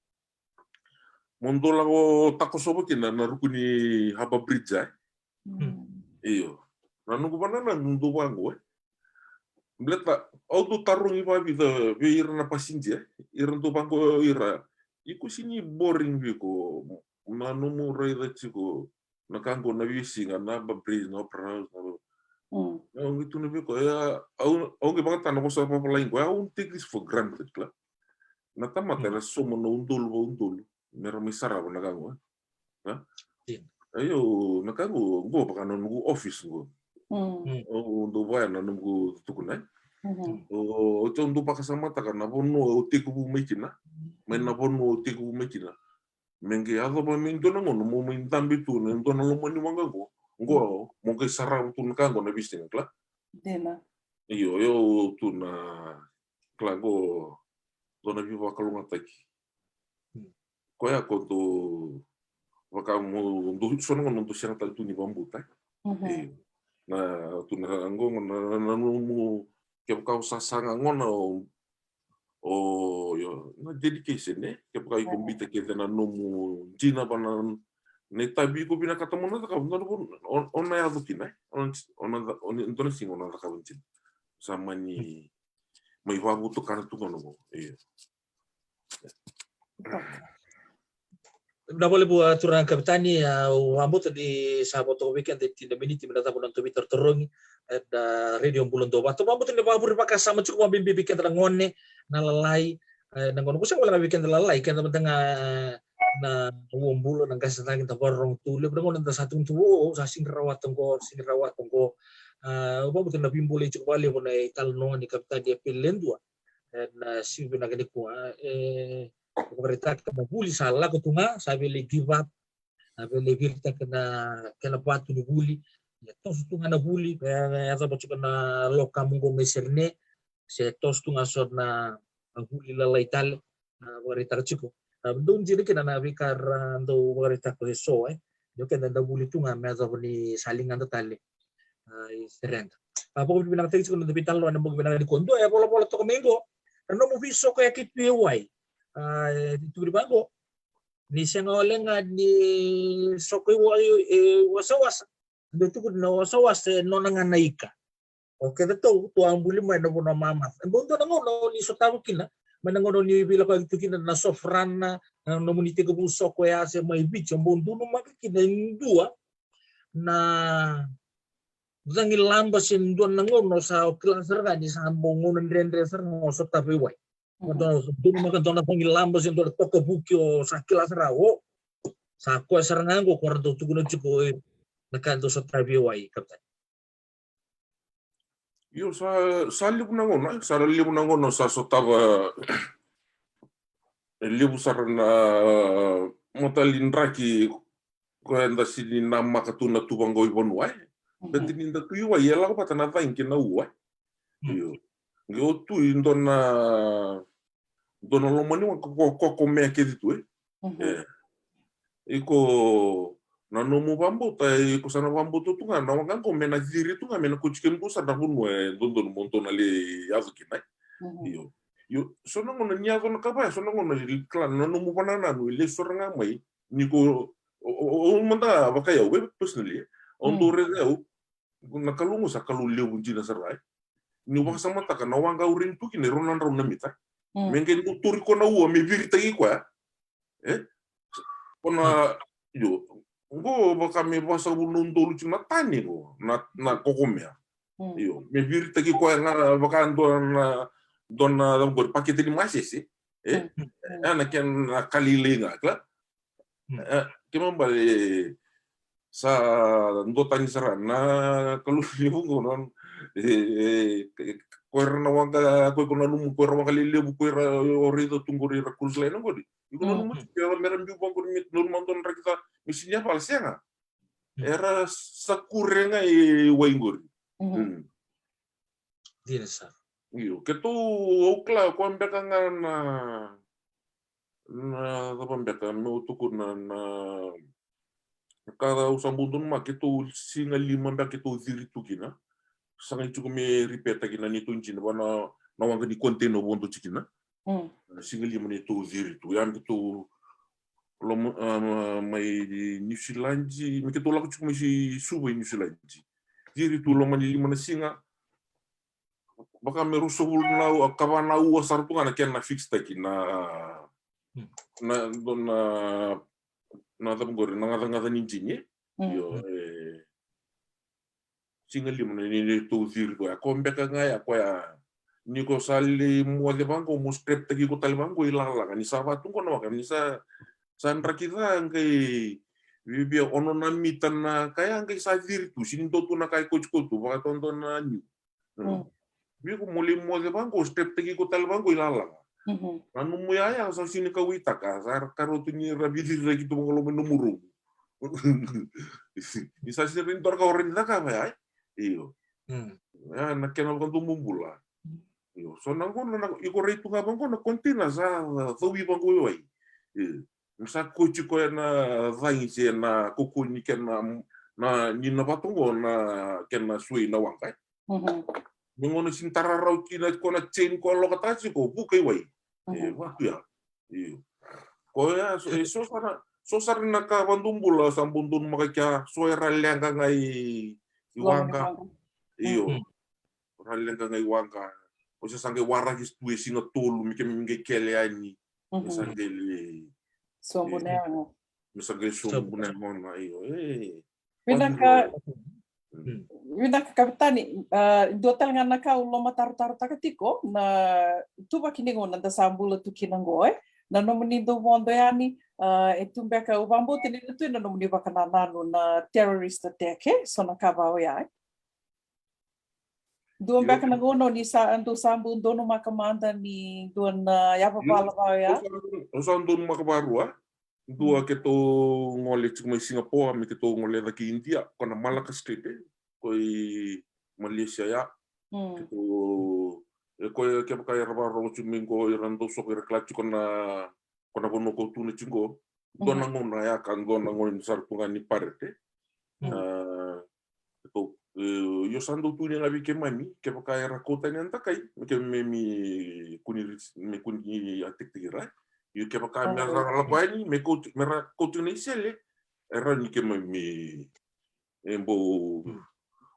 Mondol ako takosobo kina na rukuni haba bridge iyo nanu ko banana nundu wangu bleta auto tarungi pa vida ira na pasinje ira to bango ira iku sini boring biko nanu mo raida chiko nakango na wisinga na ba bridge no praus na itu ne biko ya au ge bangata no so pa lain ko au take this for granted la na tamata ra somo no undul mera misara na kango ayo na kango go pa kanon go office go o do vai na nungu tukuna o to ndo pa kasama ta kana bono o tiku bu mekina mena bono o tiku bu mekina menge ado ba min do no mo min tambi tu ne do no mo ni manga go mo ke sara tu na kango na bisting kla dena yo tu na klago do na viva kalunga taki koya ko do waka mo do sono no do sera tal tu ni bambuta na tu na ango na mo ke ka sasanga ngona o yo na dedication ke ka i kombita ke na no mo dina bana ne tabi ko bina kata mo na ka on na ya do tina on ndona singo na ka buntin sama ni mai wabu to kana tu kono Udah boleh buat turun kapitani o ambut di saboto weekend di meniti menata bulan Twitter terong da radio bulan do batu ambut ni babur pakai sama cukup mabim weekend ngone na lalai na ngono kusa wala weekend lalai kan tengah na bulan nang kasih tangin tabarong tule bro ngono satu tuwo sa sing rawat tongko ambut na bimbole cukup bali mo na italno ni kapitani dia pilen dua na si binagani ko pemerintah kena buli salah ketunga sabi le give up sabi le kita kena batu ni buli Ya tos tu ngana huli kaya ata bacu kana loka mungo meserne se tos tu ngasor na huli lala itale na warita chiko. Don jiri kena na vikar ndo warita ko so yo kena da huli tu ngame ata ni salingan tale. Serenda. Papo ko binang tegi ko na bital lo na mo binang di kondo ya bola to mengo. Ano mo viso ko yakitu yewai. Itu di bango. Ni sengolenga ni sokoi wasa-wasa. Betu ko na wasa-wasa no nanganaika. Okay to ang buli mo na bona mama. Bondo na ngono ni sotawo kina. Manangono ni bila ko itu kina na sofran na no muniti ko buso ko ya se mai bicho bondo no makikina indua na zangil lamba sin don nangono sa klaser ga di sambongo ndendre ser ngo sotawo wai. Dono makan dono panggil lamba sin dono toko bukio sa klaser awo. Sa ko serangango ko rado tuguno chiko nakanto sotawo wai kapten. Yo sa libu nangono sa sotava libu sarana motalin raki ko enda sini nama katuna tubango ibon wai. Betininda tu iwa yela ko patana vain kina uwa. Yo. Yo tu indona lomani wa ko me ke ditu iko na nomu bambu tai ko sana bambu tu tunga na wangan ko mena diri tunga mena kuchiken ko sana bunwe dondon monton ali yazukina. Yo sono ngono nya kono kaba sono ngono klan no nomu banana no ile soranga mai niko o manda bakaya we personally ondore deu na kalungu sa kalulle bunjina sarai ni wa sama taka na wanga urin tu kini ronan ron namita mengen tu turi kona uo me virita ikwa kona yo ngo baka me basa bulun dolu cuma tani go na kokomea yo me virita ikwa nga baka dona gor paket ni masisi ana ken kalilinga kla kemambale sa ndotani sarana kalau libu ngonon koerna wanga ko kono num ko wanga libu ko orido tunguri rakus leno godi ikono num ya meram bi bangor mit nur mandon rakita misinya falsenga era sakurenga waingori Dinasa. Iyo ketu okla ko ambeka na pambeka no tukuna na kada usambundun ma ketu singa lima mbeka ketu ziritu kina sanga chuko me ripeta kina ni tunjina bana na wanga di konteno bondo chikina singa lima ni tu ziritu yam ketu lom mai New Zealand mi ketu la chuko mi subo New Zealand ziritu loma ni lima na singa baka merusohul na kabana uwa sartunga na ken na fix taki na tabngori na ngada ninjinye yo singali mo ni to zir ko akombeka nga ya kwa niko sali mo de bango mo script taki ko talbango ilala ni sabatun ko na ni sa sandra kita ngai bibia ono na mitan na kaya ngai sa zir tu sinindo tu na kai coach ko tu baka tonton na ni Biku muli mo de bango step tegi ko tal bango ilala. Anu mo ya sa sini ka wita ka sar karotu ni rabidi lagi tu ngolo menumuru. Isa sirin tor ka orin la ka ba iyo. Ya na kenal kan tumumbula. Iyo so nango na iko retu nga bango na kontina sa thubi bango yoi. Msa kochi ko na vangi se na kokuni ken na ni na batungo na ken na sui na wangkai. Mengono sintara rau kina kona chain ko lo katachi ko bukai wai waktu ya ko ya so sar na ka bandumbula sambundun makakya so ralanga ngai iwanga iyo ralanga ngai wanga ko sa sange wara gis tu singa tolu mi kemi kele ani sange le Sombonero. misange sombonero na iyo Winaka kapitani dotal nga naka ulo mataru-taru takatiko na tuba kiningo na dasambula tu kinangoy na nomunido mondo yani etumbeka ubambo tinino tu na nomuni bakananano na terrorist attack so nakabao ya duan beka nangono ni sa ando sambu dono makamanda ni duan yapa pala bao ya Osan dono makabarua Dua keto ngole cuma Singapura, me keto ngole lagi India, kona Malacca State, koi Malaysia ya, keto koi ke pakai rabaro cuma ko irando sok irklach kona bono ko tune chingo, dona ngona ya kan dona ngona sarpungan ni parete. Keto yo sando tune ngabi ke mami, ke pakai rakota ni antakai, ke me kuni atik tirai. Io che pa ka mera la paini me ko mera ko tu nei sele era ni ke mi embo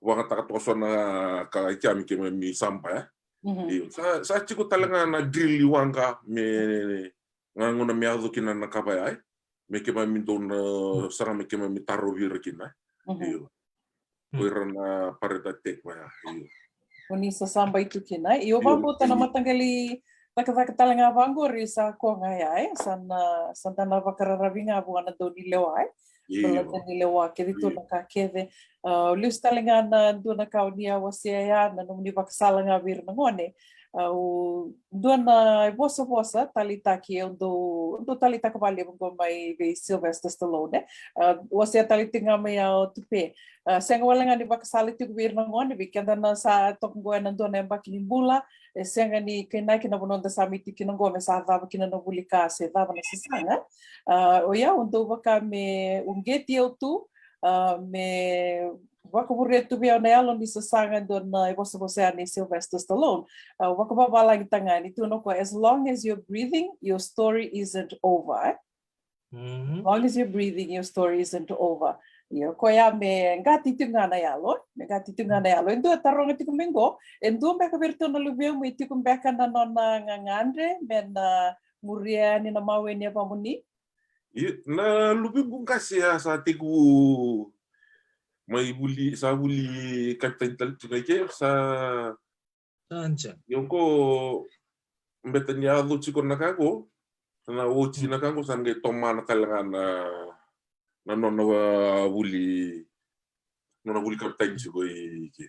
wanga ta to sona ka ichami ke mi sampa io sa chico talanga na drill wanga me ngona me ado kina na ka bai me ke mi don sara me ke mi taro vir kina io ko era na pareta tek ba io Oni sa samba itu kina. Io vambo tana matangali talanga vangori sa konga ya sana vakararavinga buana doni lewa bala doni lewa ke ditu na ka kede lius talanga na dona kaunia wasia ya na numi vaksalanga vir na ngone o dona vosa talitaki do talitaka vale ngo mai ve Sylvester Stallone wasia talitinga mai au tupe senga walanga ni vaksali tu vir na ngone vikenda na sa tokgo na dona mbaki bula senga ni kena kina bononda samiti kina ngome sa vava kina no bulika se vava na sisanga o ya undo vaka me ungeti eu tu me waka buretu bia na yalo ni sasanga dona vosa ani Sylvester Stallone waka babala gitanga ni tu no ko as long as you're breathing your story isn't over as long as you're breathing your story isn't over Yo koya me ngati tungana yalo, endo taronga tikumengo, endo mbeka bertona lubeu me tikumbeka na nona ngangandre men muria ni na mawe ni apa muni. Na lubeu kasi sa tiku mai buli kapten talike sa Ancha. Yoko mbetanya lu chiko nakago, na uchi nakago sange tomana talanga na nona buli kapten chiko iki.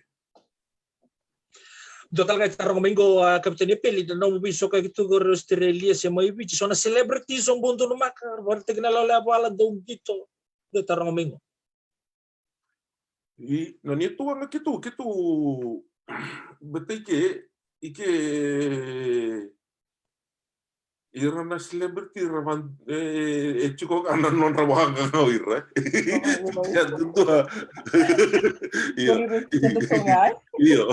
Total ka tarong minggo kapten ni peli na mo biso ka gitu gor Australia se mai bici sona celebrity som bondo no makar borte na la bala do gito do tarong minggo. I no ni tu anga kitu betike ike irana celebrity ravan chiko kana non rawanga ngawira ya tentu iyo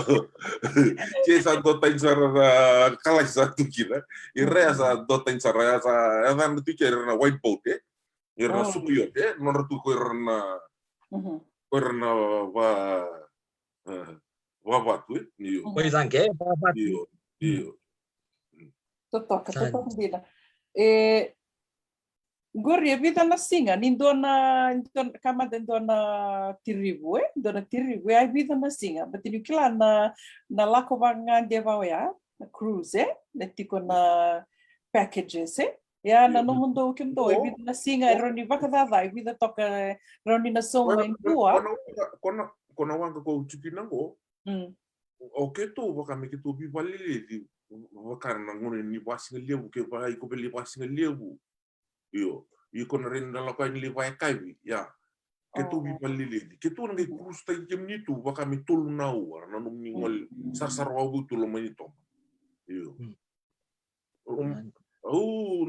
che sa do tan sara kala satu kira ire sa do tan sara sa evan tu kira na white boat irana sukuyo non ratu ko irana wa batu iyo Poisanke iyo Totoka bila. Gori vida na singa, nindona kama dona tiribu ai vida na singa, but you kila na lako vanga deva ya, na cruise na tiko na packages ya na no mundo kindo vida na singa roni vakadava vida toka roni na soma impua. Kona wanga ko chupinango. Okay tu wakame kitu bivalili wakana ngone ni wasinga lebu ke ba iko beli wasinga lebu yo iko na rin na lakay ni liway kai ya ketu bivalili ketu ngi kusta jemni tu wakame tulu na war na num ni ngol sarsarwa bu tulu manito yo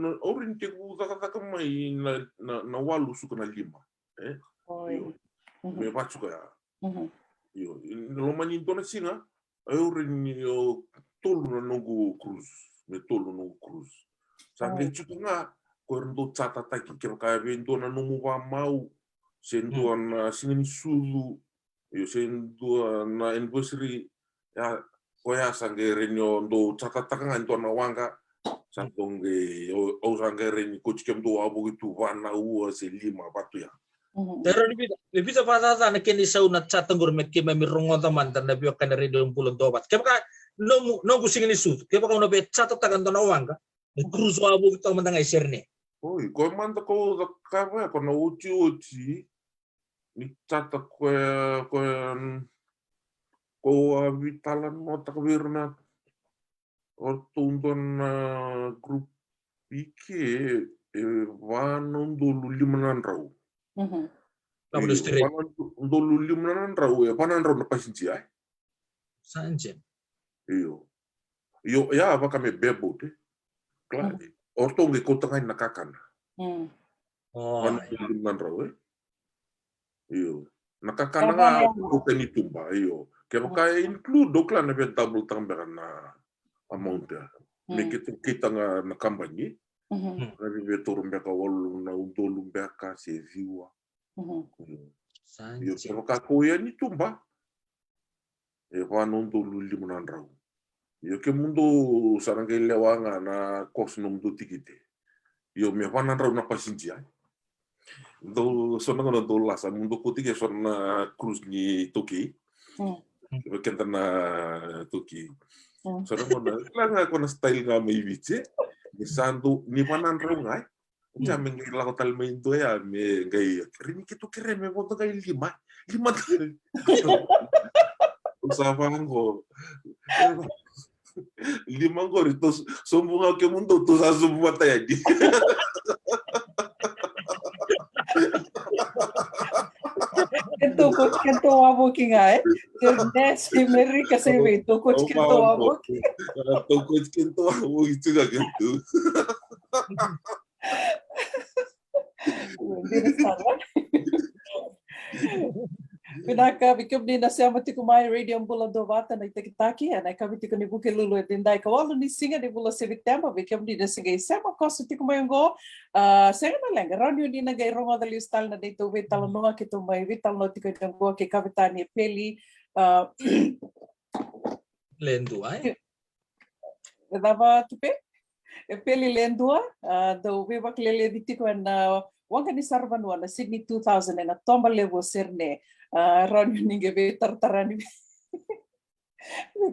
na orin te ku taka mai na walu suka na lima yo me bachuka ya yo lo manito na singa orin yo tolu na nogu cruz. Sange chutunga korndo chata taki ke ka vendo na nomu wa mau sendo na singin sulu yo sendo na anniversary ya koya sange renyo ndo chata taka nganto na wanga santonge o sange renyo kochikem do abu itu wana ua se lima batu ya. Pero ni bisa fasa na kini sa una chat ngor met ke mi rongo taman tan na biyo kan redo bulan dobat. Kaya ka no gusing ni sud. Kaya ka no be chat tagan to na wanga. Cruise wa bu to man ngay serne. Oi, ko man ko ka ko na uchi ni chat ko vitalan mo ta virna or tundon grup iki Vanondolu limanan rau. Lamu do straight. Vanondolu limanan rau panan rau na pasinci ai. Sanjen. Iyo. Iyo ya apa kami bebo te. Claro. Orto nge kotangai na kakana. Oh. Vanondolu limanan rau Iyo. Nakakana nga kuten itumba. Iyo. Kaya kaya include dokla na biya double tambera na amount ya. Kita nga na kampanye. Nabi betor mbeka walu na udolu mbeka se viwa. Yo kaya kakuya ni tumba. Wano udolu limanan rau. Yo ke mundo sarang lewanga na kos no mundo tikite. Yo me wanan rau na pasinci ai. Do sona kono do lasa mundo kutike sona cruz ni toki. Kenta na toki. Sona kono langa kono style nga mai vice. Ni sandu ni wanan rau ngai. Jamin lago tal main to ya me gai rini kito kere me boto gai lima usafango lima goritos sombunga ke mundo to sa sumbu mata ya di Kento wabo kinga Nesi Merika sebe to coach kento wabo. To coach kento wabo itu ga gitu. Pinaka bikabni na siya matiko mai radio bula do vata na itakitaki na kabiti ko ni buke lulu etindai kawalo ni singa ni bula civic tempo bikabni na singa isema kosu tiko mai ngo senga na lenga radio ni na gai rongo dali ustal na dito vital noa kito mai vital no tiko ngo ke kapitani peli Lendu ai. Dava tupe peli lendua do viva klele ditiko na wanga ni sarvanua na Sydney 2000 na tomba levo serne Ronyo ninge be tartarani.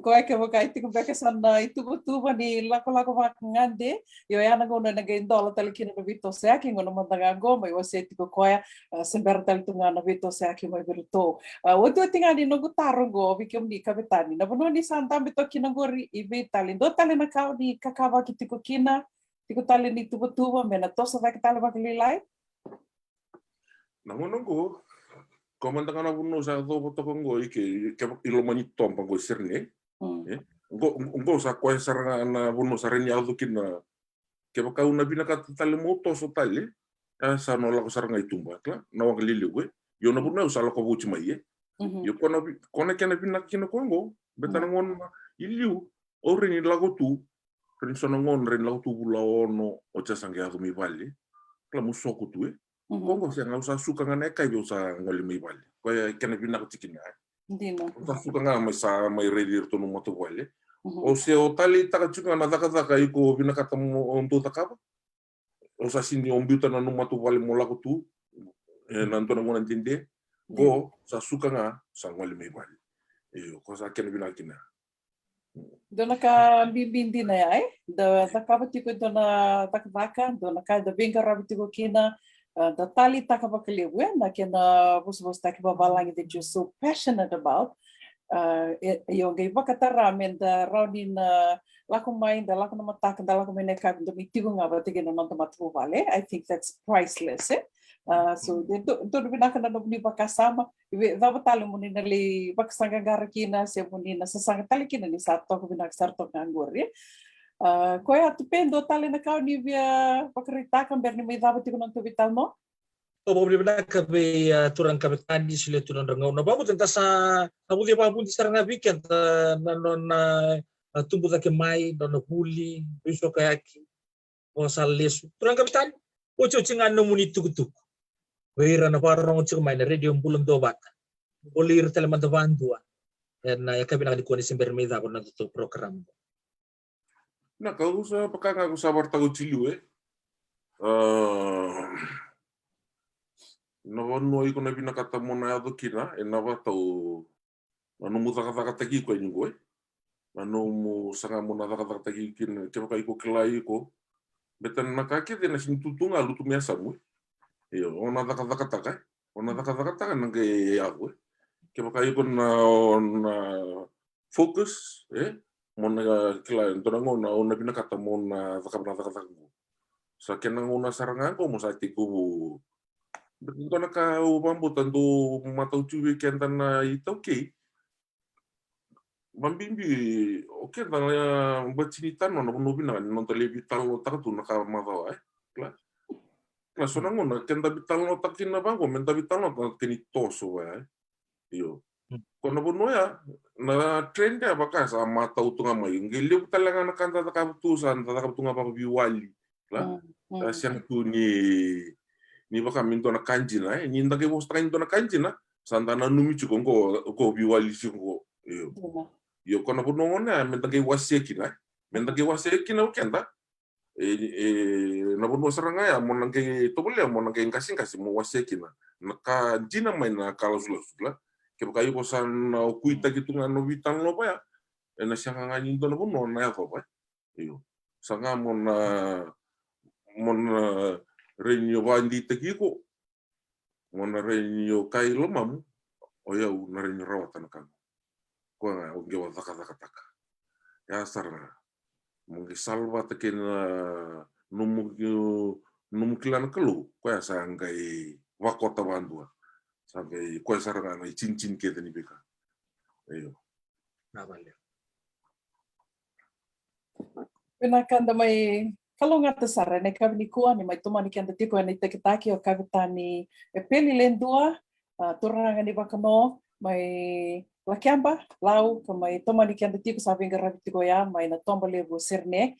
Ko ai ke mo kai tiku beka sana itu tuba ni lako ngande yo yana ngono na gain dola tal kina no vito saki ngono mandaga goma yo se tiku koya sember tal tunga na vito saki mo virto. Wodo tinga ni no gutaro go bikem ni kapitani na bono ni santa bito kina gori ibe tali do tali na kau ni kakava ki tiku kina tiku tali ni tuba mena tosa va tali va lilai. Na ngono go Komandang na puno sa to ngo ike ilo manito ang panggo serne. Ngo sa kwensar na puno sa rin yado kina kaya ka una binaka tali moto so tali sa no la ko saranga itumba kla na wag liliwe yo na puno sa la ko buchi mai yo kona kena binak kina kongo betana ngon iliu o rin lago tu rin so ngon rin lago tu bula ono o cha sangya mi vale kla musoko tu Kongo siya nga usa suka nga neka yo sa ngoli may wali. Kaya kena binak tikina. Dino. Usa suka nga may redir to no moto wali. O siya o tali taka chunga na taka iko binakata mo onto takaba. O sa sindi ombuta na no moto wali mo lako tu. Nanto na mo nantinde. Go sa suka nga sa ngoli may wali. Iyo ko sa kena binak kina. Dona ka bibindi na ay. Da takabati ko dona takbaka dona ka da binga rabiti ko kina. The tali takabakaliwe na kina busbus takibabalang that you're so passionate about. Yung gay bakatara men da raudin lako main da lako namatak da lako may nekab da mitigo nga ba tigin naman tamatu vale. I think that's priceless. So dito binaka na ni bakasama dava tali mo ni nali bakasanga garakina siya mo ni sa sanga tali kina ni sa to ko binagsarto ngangori. Koya tupendo tali na kau ni via pakarita kan berni may dapat ko nang tubital mo? O problema ka be turang kapitani sila turang rangau na babu tenta sa nabudi babu di sarang weekend na tumbu ta ke mai na huli biso kayaki o sa lesu turang kapitani o chinga no muni tukutuk. Wira na parang o mai na radio bulang do bata. Olir teleman da bandua. Na ya kabina di kuani simber may dapat na to program. Na kau sa pakanga ko sa bartago chilu na wano iko na binakata mo na yado kina na watau ano mo takataki ko inyo ano mo sanga mo na takataki kina kaya ka iko kilai ko betan nakakit na sintutunga lutu miasa mo iyo ona takataka nang kaya ako kaya ka iko na focus mo na kilai ito na ngo na binakata mo na takataka mo Sa kenang una sarangan ko mo sa tiku. Ito na ka umambo tanto matau chuwi kentan na ito okay. Mambimbi okay tanga bacinitan no no bina no televital no takatu nakamatawa Kla. Kla sonangona kenta vital no takina bango menta vital no takini toso Iyo. Kono bono ya na trend ya baka sa mata utunga mai ngilip talaga na kanta takabutusan takabutunga pa biwali la siang tu ni baka minto na kanji na ni ndake bos takin na kanji na santana numichu ko biwali singo iyo yo kono bono ngona mentake waseki na ukenda na bono saranga ya monange tobole monange kasing mo waseki na kanji na mai na kalasula ke baka yuko san kuita gitu ngano vital no pa ya na siang ngani to no bono na ko pa iyo sanga mon renyo bandi tekiko mon renyo kai lomam oya na renyo rawatan kan ko nga o gewa taka ya sarna mong salva tekin numukilan kelu ko ya sangai wakota bandua sampai ko saranga na cincin ke tani beka ayo na vale Pinakanda may kalunga tasara na kami ni kuha ni may tumani kanda tiko ni tekitaki o kavitani e peli lendua turanga ni bakano may lakiamba lau ka may tumani kanda tiko sa vinga rabitiko ya may na tomba levo serne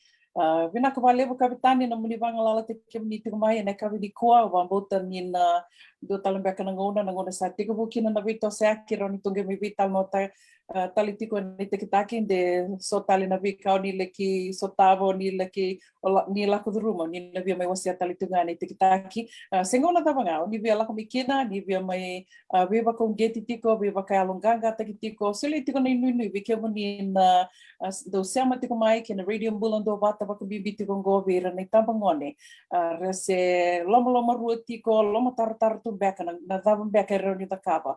vinaka levo kavitani na munibanga lala tiko ni tiko mai na kami ni kuha wambota ni na do talambeka ngona sa tiko bukina na vito sa akiro ni tunge mi vital nota talitiko ni tekitaki de so tali na vikao ni leki so tavo ni leki ni lako druma ni na via mai wasia talitunga ni tekitaki sengona tavanga ni via lako mikina ni via mai viva con geti tiko viva kai alonganga tekitiko sele tiko ni nui vikemo ni na do sama tiko mai ke na radio bulando vata vako bibi tiko govira ni tambangone rese loma rua tiko loma tar tu beka na davam beka roni takava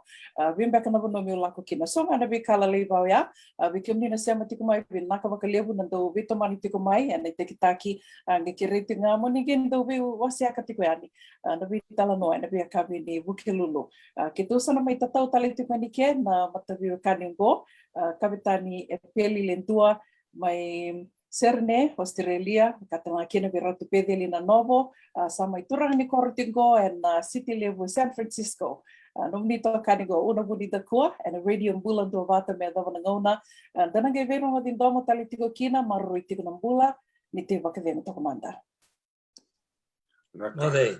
vim beka na bono mi lako kina so na vikala leibau ya bikim ni na sema tiko mai bin naka baka lebu na do vito mani tiko mai ana tekitaki ngekireti ngamo ni gen do vi wasia ka tiko yani na vitala no na via kabi ni bukilulu kitu sana mai tatau tali tiko ni ke na matavi kaningo kapitani e peli lentua mai Serne, Australia, katanga kena viratu pedeli na novo, sama iturang ni Cortingo and city level San Francisco. Nung nito kanigo una bunita ko and radio bulan do vata me da ngona dan nga vero din do mo talitiko kina maruiti ko ng bula ni te bakaveno to komanda. no de